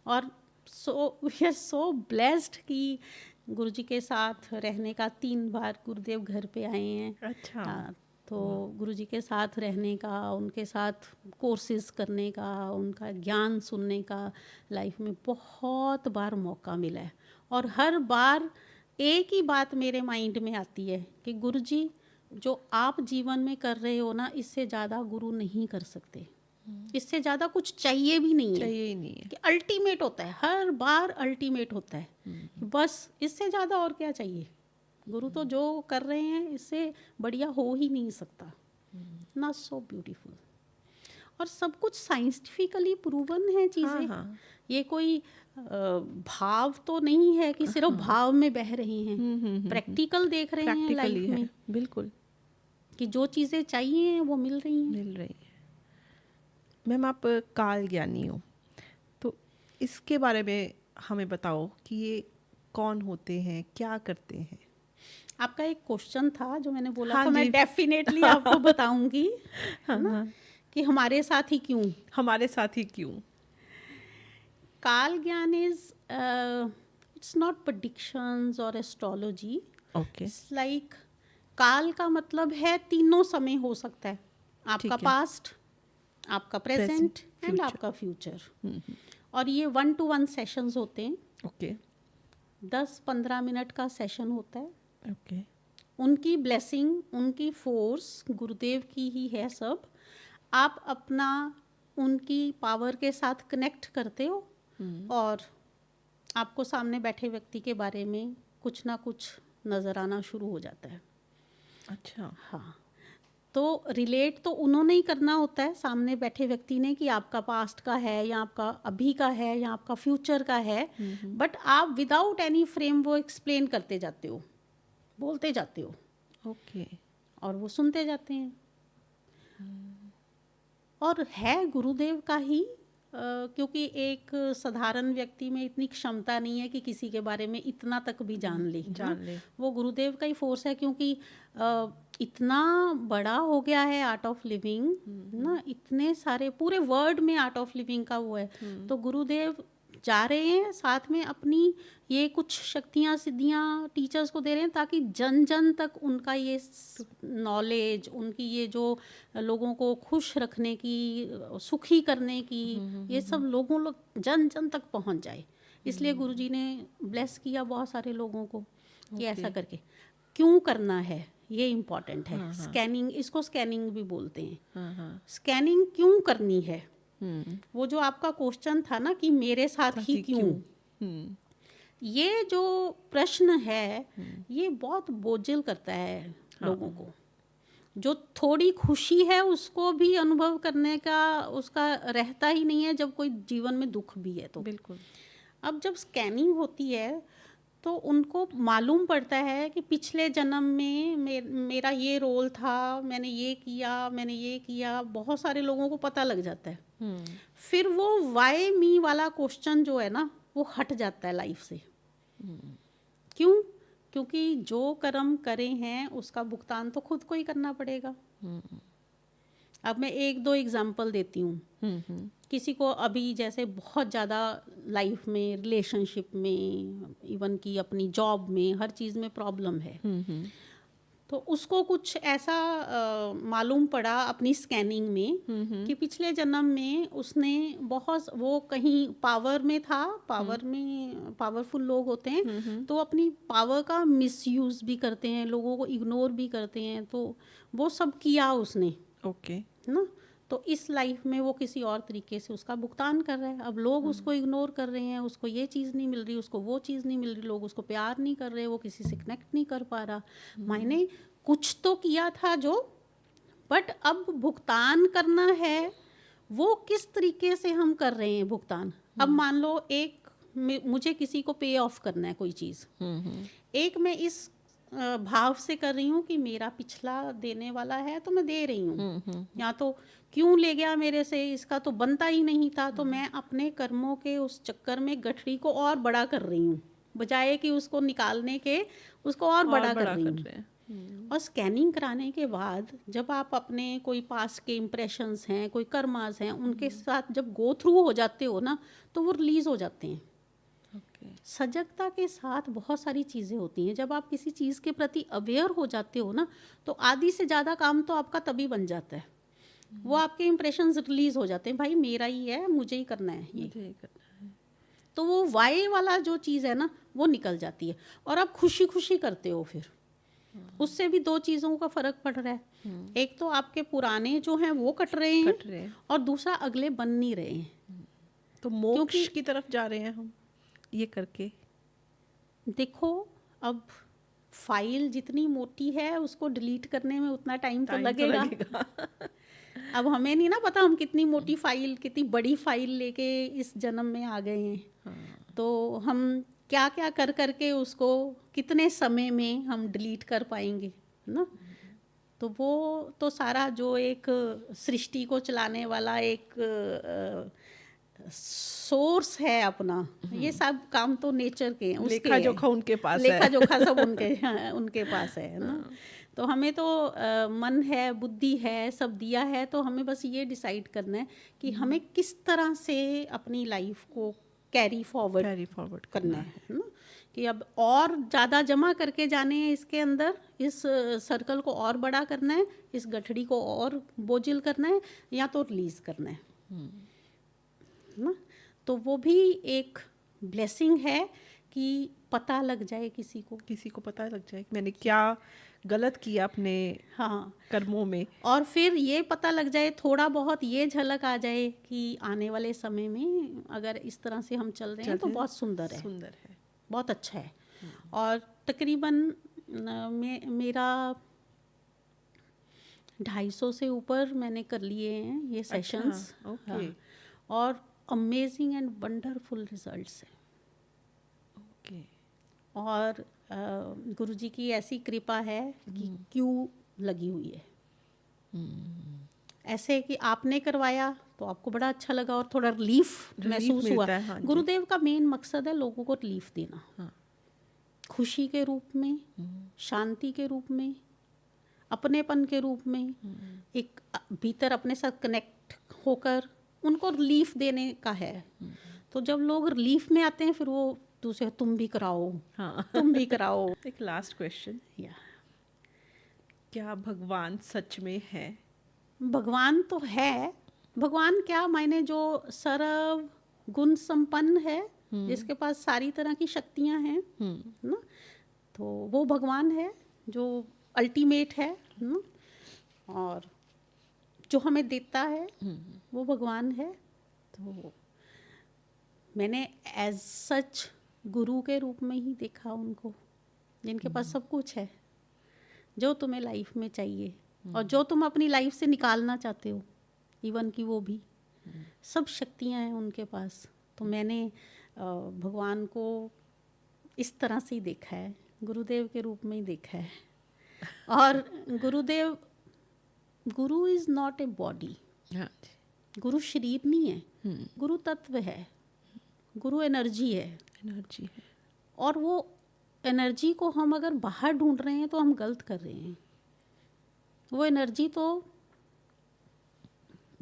और वी आर सो ब्लेस्ड कि गुरुजी के साथ रहने का 3 बार गुरुदेव घर पे आए हैं। अच्छा। हाँ, तो गुरुजी के साथ रहने का, उनके साथ कोर्सेज करने का, उनका ज्ञान सुनने का लाइफ में बहुत बार मौका मिला है। और हर बार एक ही बात मेरे माइंड में आती है कि गुरुजी जो आप जीवन में कर रहे हो ना, इससे ज़्यादा गुरु नहीं कर सकते, इससे ज़्यादा कुछ चाहिए भी नहीं है। चाहिए ही नहीं है। कि अल्टीमेट होता है, हर बार अल्टीमेट होता है कि बस इससे ज़्यादा और क्या चाहिए। गुरु तो जो कर रहे हैं इससे बढ़िया हो ही नहीं सकता। ना सो ब्यूटीफुल। और सब कुछ साइंटिफिकली प्रूवन है चीज़ें। हाँ। ये कोई भाव तो नहीं है कि सिर्फ भाव में बह रहे हैं। प्रैक्टिकल देख रहे हैं प्रैक्टिकली लाइफ है, में बिल्कुल कि जो चीज़ें चाहिए हैं वो मिल रही हैं। मिल रही है। मैम आप काल ज्ञानी हो, तो इसके बारे में हमें बताओ कि ये कौन होते हैं, क्या करते हैं? आपका एक क्वेश्चन था जो मैंने बोला हाँ था, मैं जी। डेफिनेटली आपको बताऊंगी हाँ, ना, हाँ। कि हमारे साथ ही क्यों। हमारे साथ ही क्यों? काल ज्ञान इज इट्स नॉट प्रेडिक्शंस और एस्ट्रोलॉजी। ओके। इट्स लाइक काल का मतलब है तीनों समय हो सकता है, आपका ठीक है। पास्ट, आपका प्रेजेंट Present, एंड future. आपका फ्यूचर। और ये 1-to-1 सेशंस होते हैं। ओके 10-15 मिनट का सेशन होता है। ओके उनकी ब्लेसिंग, उनकी फोर्स गुरुदेव की ही है सब। आप अपना उनकी पावर के साथ कनेक्ट करते हो और आपको सामने बैठे व्यक्ति के बारे में कुछ ना कुछ नज़र आना शुरू हो जाता है। अच्छा। हाँ, तो रिलेट तो उन्होंने ही करना होता है, सामने बैठे व्यक्ति ने, कि आपका पास्ट का है या आपका अभी का है या आपका फ्यूचर का है। बट आप विदाउट एनी फ्रेम वो एक्सप्लेन करते जाते हो, बोलते जाते हो ओके और वो सुनते जाते हैं। और है गुरुदेव का ही, क्योंकि एक साधारण व्यक्ति में इतनी क्षमता नहीं है कि किसी के बारे में इतना तक भी जान ले। जान ले। वो गुरुदेव का ही फोर्स है, क्योंकि इतना बड़ा हो गया है आर्ट ऑफ लिविंग ना, इतने सारे पूरे वर्ल्ड में आर्ट ऑफ लिविंग का वो है। तो गुरुदेव जा रहे हैं साथ में अपनी ये कुछ शक्तियाँ सिद्धियाँ टीचर्स को दे रहे हैं, ताकि जन जन तक उनका ये नॉलेज, उनकी ये जो लोगों को खुश रखने की, सुखी करने की, ये सब लोग जन जन तक पहुंच जाए। इसलिए गुरुजी ने ब्लेस किया बहुत सारे लोगों को कि ऐसा करके। क्यों करना है ये इम्पॉर्टेंट है। स्कैनिंग, इसको स्कैनिंग भी बोलते हैं। स्कैनिंग क्यों करनी है, वो जो आपका क्वेश्चन था ना कि मेरे साथ ही क्यों, ये जो प्रश्न है ये बहुत बोझिल करता है लोगों को। जो थोड़ी खुशी है उसको भी अनुभव करने का उसका रहता ही नहीं है, जब कोई जीवन में दुख भी है तो। बिल्कुल। अब जब स्कैनिंग होती है तो उनको मालूम पड़ता है कि पिछले जन्म में मेरा ये रोल था, मैंने ये किया, बहुत सारे लोगों को पता लग जाता है। फिर वो वाई मी वाला क्वेश्चन जो है ना वो हट जाता है लाइफ से। क्यों? क्योंकि जो कर्म करे हैं उसका भुगतान तो खुद को ही करना पड़ेगा। अब मैं 1-2 एग्जाम्पल देती हूँ। किसी को अभी जैसे बहुत ज़्यादा लाइफ में, रिलेशनशिप में, इवन कि अपनी जॉब में, हर चीज़ में प्रॉब्लम है। तो उसको कुछ ऐसा मालूम पड़ा अपनी स्कैनिंग में कि पिछले जन्म में उसने बहुत, वो कहीं पावर में था, पावर में पावरफुल लोग होते हैं तो अपनी पावर का मिसयूज़ भी करते हैं, लोगों को इग्नोर भी करते हैं, तो वो सब किया उसने। ओके ना, तो इस लाइफ में वो किसी और तरीके से उसका भुगतान कर रहा है। अब लोग उसको इग्नोर कर रहे हैं, उसको ये चीज़ नहीं मिल रही, उसको वो चीज़ नहीं मिल रही, लोग उसको प्यार नहीं कर रहे, वो किसी से कनेक्ट नहीं कर पा रहा। मैंने कुछ तो किया था जो, बट अब भुगतान करना है, वो किस तरीके से हम कर रहे हैं भुगतान। अब मान लो मुझे किसी को पे ऑफ करना है कोई चीज़, एक मैं इस भाव से कर रही हूँ कि मेरा पिछला देने वाला है तो मैं दे रही हूँ, या तो क्यों ले गया मेरे से, इसका तो बनता ही नहीं था, तो मैं अपने कर्मों के उस चक्कर में गठरी को और बड़ा कर रही हूँ, बजाय कि उसको निकालने के उसको और बड़ा कर रही हूँ। रहे हैं। और स्कैनिंग कराने के बाद जब आप अपने कोई पास के इम्प्रेशंस हैं, कोई कर्मास हैं, उनके साथ जब गो थ्रू हो जाते हो ना, तो वो रिलीज हो जाते हैं। ओके। सजगता के साथ बहुत सारी चीज़ें होती हैं। जब आप किसी चीज़ के प्रति अवेयर हो जाते हो ना, तो आधी से ज़्यादा काम तो आपका तभी बन जाता है। वो आपके इम्प्रेशंस रिलीज हो जाते हैं, भाई मेरा ही है, मुझे ही करना है ये। मुझे ये करना है। तो वो वाई वाला जो चीज़ है ना, वो निकल जाती है और आप खुशी खुशी करते हो। फिर उससे भी दो चीज़ों का फर्क पड़ रहा है। एक तो आपके पुराने जो हैं वो कट रहे हैं, कट रहे हैं। और दूसरा अगले बन नहीं रहे हैं। तो मोक्ष क्योंकि- की तरफ जा रहे हैं हम ये करके। देखो, अब फाइल जितनी मोटी है उसको डिलीट करने में उतना टाइम तो लगेगा। अब हमें नहीं ना पता हम कितनी मोटी फाइल, कितनी बड़ी फाइल लेके इस जन्म में आ गए हैं। तो हम क्या क्या कर करके उसको कितने समय में हम डिलीट कर पाएंगे ना। तो वो तो सारा जो एक सृष्टि को चलाने वाला एक सोर्स है अपना, ये सब काम तो नेचर के हैं, उसके लेखा हैं। जोखा उनके पास है। लेखा जोखा सब उनके पास है ना। तो हमें तो मन है, बुद्धि है, सब दिया है, तो हमें बस ये डिसाइड करना है कि हमें किस तरह से अपनी लाइफ को कैरी फॉरवर्ड करना है ना। कि अब और ज़्यादा जमा करके जाने हैं इसके अंदर, इस सर्कल को और बड़ा करना है, इस गठड़ी को और बोझिल करना है, या तो रिलीज़ करना है ना। तो वो भी एक ब्लेसिंग है कि पता लग जाए किसी को पता लग जाए कि मैंने क्या गलत किया अपने हाँ कर्मों में। और फिर ये पता लग जाए, थोड़ा बहुत ये झलक आ जाए कि आने वाले समय में अगर इस तरह से हम चल रहे हैं तो बहुत सुंदर है, बहुत अच्छा है। और तकरीबन मेरा 250 से ऊपर मैंने कर लिए हैं ये सेशंस। ओके। और अमेजिंग एंड वंडरफुल रिजल्ट्स हैं। ओके। और गुरुजी की ऐसी कृपा है कि क्यों लगी हुई है। ऐसे कि आपने करवाया तो आपको बड़ा अच्छा लगा और थोड़ा रिलीफ महसूस हुआ। हाँ गुरुदेव का मेन मकसद है लोगों को रिलीफ देना। हाँ। खुशी के रूप में, शांति के रूप में, अपनेपन के रूप में, एक भीतर अपने साथ कनेक्ट होकर उनको रिलीफ देने का है। तो जब लोग रिलीफ में आते हैं फिर वो दूसरे तुम भी कराओ, हाँ। तुम भी कराओ। एक लास्ट क्वेश्चन, या क्या भगवान सच में है? भगवान तो है। भगवान क्या मायने, जो सर्व गुण संपन्न है, जिसके पास सारी तरह की शक्तियां हैं ना, तो वो भगवान है जो अल्टीमेट है ना। और जो हमें देता है वो भगवान है। तो मैंने एज सच गुरु के रूप में ही देखा उनको, जिनके पास सब कुछ है जो तुम्हें लाइफ में चाहिए और जो तुम अपनी लाइफ से निकालना चाहते हो, इवन कि वो भी सब शक्तियां हैं उनके पास। तो मैंने भगवान को इस तरह से ही देखा है, गुरुदेव के रूप में ही देखा है। और गुरु इज नॉट ए बॉडी, गुरु शरीर नहीं है, गुरु तत्व है, गुरु एनर्जी है। और वो एनर्जी को हम अगर बाहर ढूंढ रहे हैं तो हम गलत कर रहे हैं। वो एनर्जी तो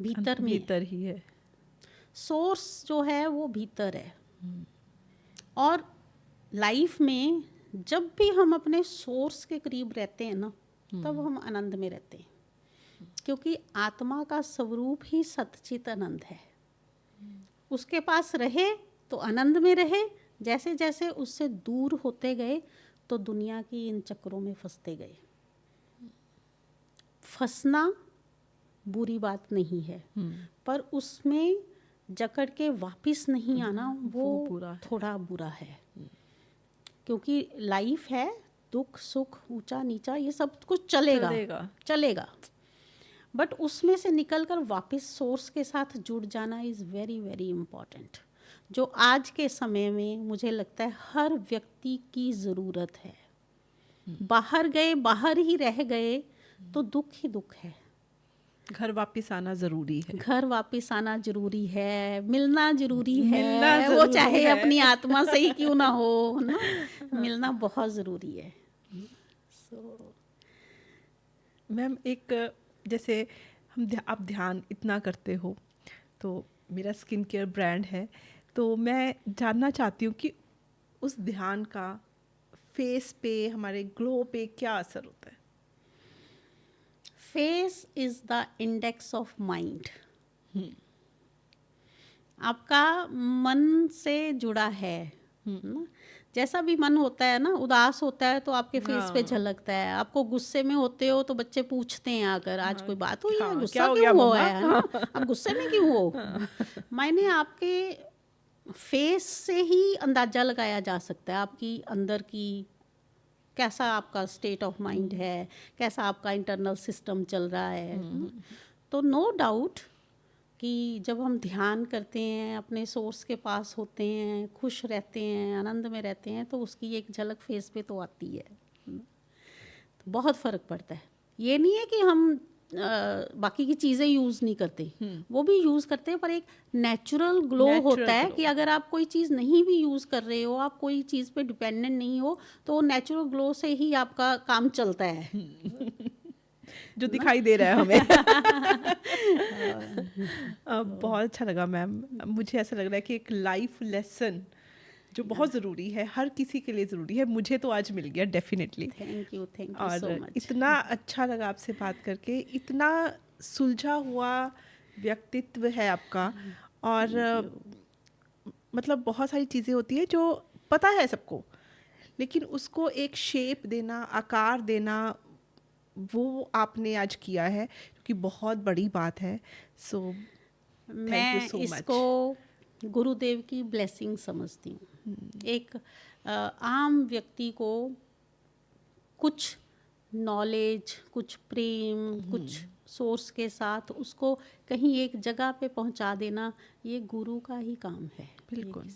भीतर ही है। सोर्स जो है वो भीतर है। और लाइफ में जब भी हम अपने सोर्स के करीब रहते हैं ना, तब हम आनंद में रहते हैं, क्योंकि आत्मा का स्वरूप ही सच्चित आनंद है। उसके पास रहे तो आनंद में रहे, जैसे जैसे उससे दूर होते गए तो दुनिया की इन चक्रों में फंसते गए। फंसना बुरी बात नहीं है, पर उसमें जकड़ के वापस नहीं आना वो थोड़ा बुरा है। क्योंकि लाइफ है, दुख सुख ऊंचा नीचा ये सब कुछ चलेगा, बट उसमें से निकलकर वापस सोर्स के साथ जुड़ जाना इज़ वेरी वेरी इम्पॉर्टेंट, जो आज के समय में मुझे लगता है हर व्यक्ति की ज़रूरत है। बाहर गए, बाहर ही रह गए तो दुख ही दुख है। घर वापस आना ज़रूरी है। घर वापस आना जरूरी है, मिलना जरूरी मिलना है, वो ज़रूरी चाहे है। अपनी आत्मा से ही क्यों ना हो, है ना, मिलना बहुत ज़रूरी है। So, मैम एक जैसे आप ध्यान इतना करते हो, तो मेरा स्किन केयर ब्रांड है, तो मैं जानना चाहती हूँ कि उस ध्यान का फेस पे, हमारे ग्लो पे क्या असर होता है? Face is the index of mind. आपका मन से जुड़ा है ना? जैसा भी मन होता है ना, उदास होता है तो आपके फेस पे हाँ। झलकता है, आपको गुस्से में होते हो तो बच्चे पूछते हैं आकर, आज हाँ, कोई बात हुई है, हाँ, क्या गुस्सा हो क्यों गया हुआ मम्मा? है ना, आप गुस्से में क्यों हो। मैंने आपके फेस से ही अंदाजा लगाया जा सकता है आपकी अंदर की, कैसा आपका स्टेट ऑफ माइंड है, कैसा आपका इंटरनल सिस्टम चल रहा है ना? तो नो डाउट कि जब हम ध्यान करते हैं, अपने सोर्स के पास होते हैं, खुश रहते हैं, आनंद में रहते हैं, तो उसकी एक झलक फेस पे तो आती है। तो बहुत फ़र्क पड़ता है। ये नहीं है कि हम बाकी की चीज़ें यूज़ नहीं करते, वो भी यूज़ करते हैं, पर एक नेचुरल ग्लो Natural होता है glow। कि अगर आप कोई चीज़ नहीं भी यूज़ कर रहे हो, आप कोई चीज़ पे डिपेंडेंट नहीं हो, तो वो नेचुरल ग्लो से ही आपका काम चलता है जो ना? दिखाई दे रहा है हमें। बहुत अच्छा लगा मैम। मुझे ऐसा लग रहा है कि एक लाइफ लेसन जो बहुत ज़रूरी है, हर किसी के लिए ज़रूरी है, मुझे तो आज मिल गया डेफिनेटली। थैंक यू सो और मच। इतना अच्छा लगा आपसे बात करके, इतना सुलझा हुआ व्यक्तित्व है आपका। और मतलब बहुत सारी चीज़ें होती है जो पता है सबको, लेकिन उसको एक शेप देना, आकार देना, वो आपने आज किया है, जो कि बहुत बड़ी बात है। सो थैंक यू मैं सो इसको मच। गुरुदेव की ब्लेसिंग समझती हूँ। एक आम व्यक्ति को कुछ नॉलेज, कुछ प्रेम, कुछ सोर्स के साथ उसको कहीं एक जगह पे पहुंचा देना, ये गुरु का ही काम है। ये बिल्कुल।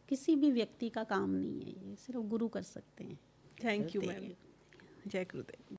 किसी भी व्यक्ति का काम नहीं है, ये सिर्फ गुरु कर सकते हैं। Thank you Gurudev. मैम। जय गुरुदेव।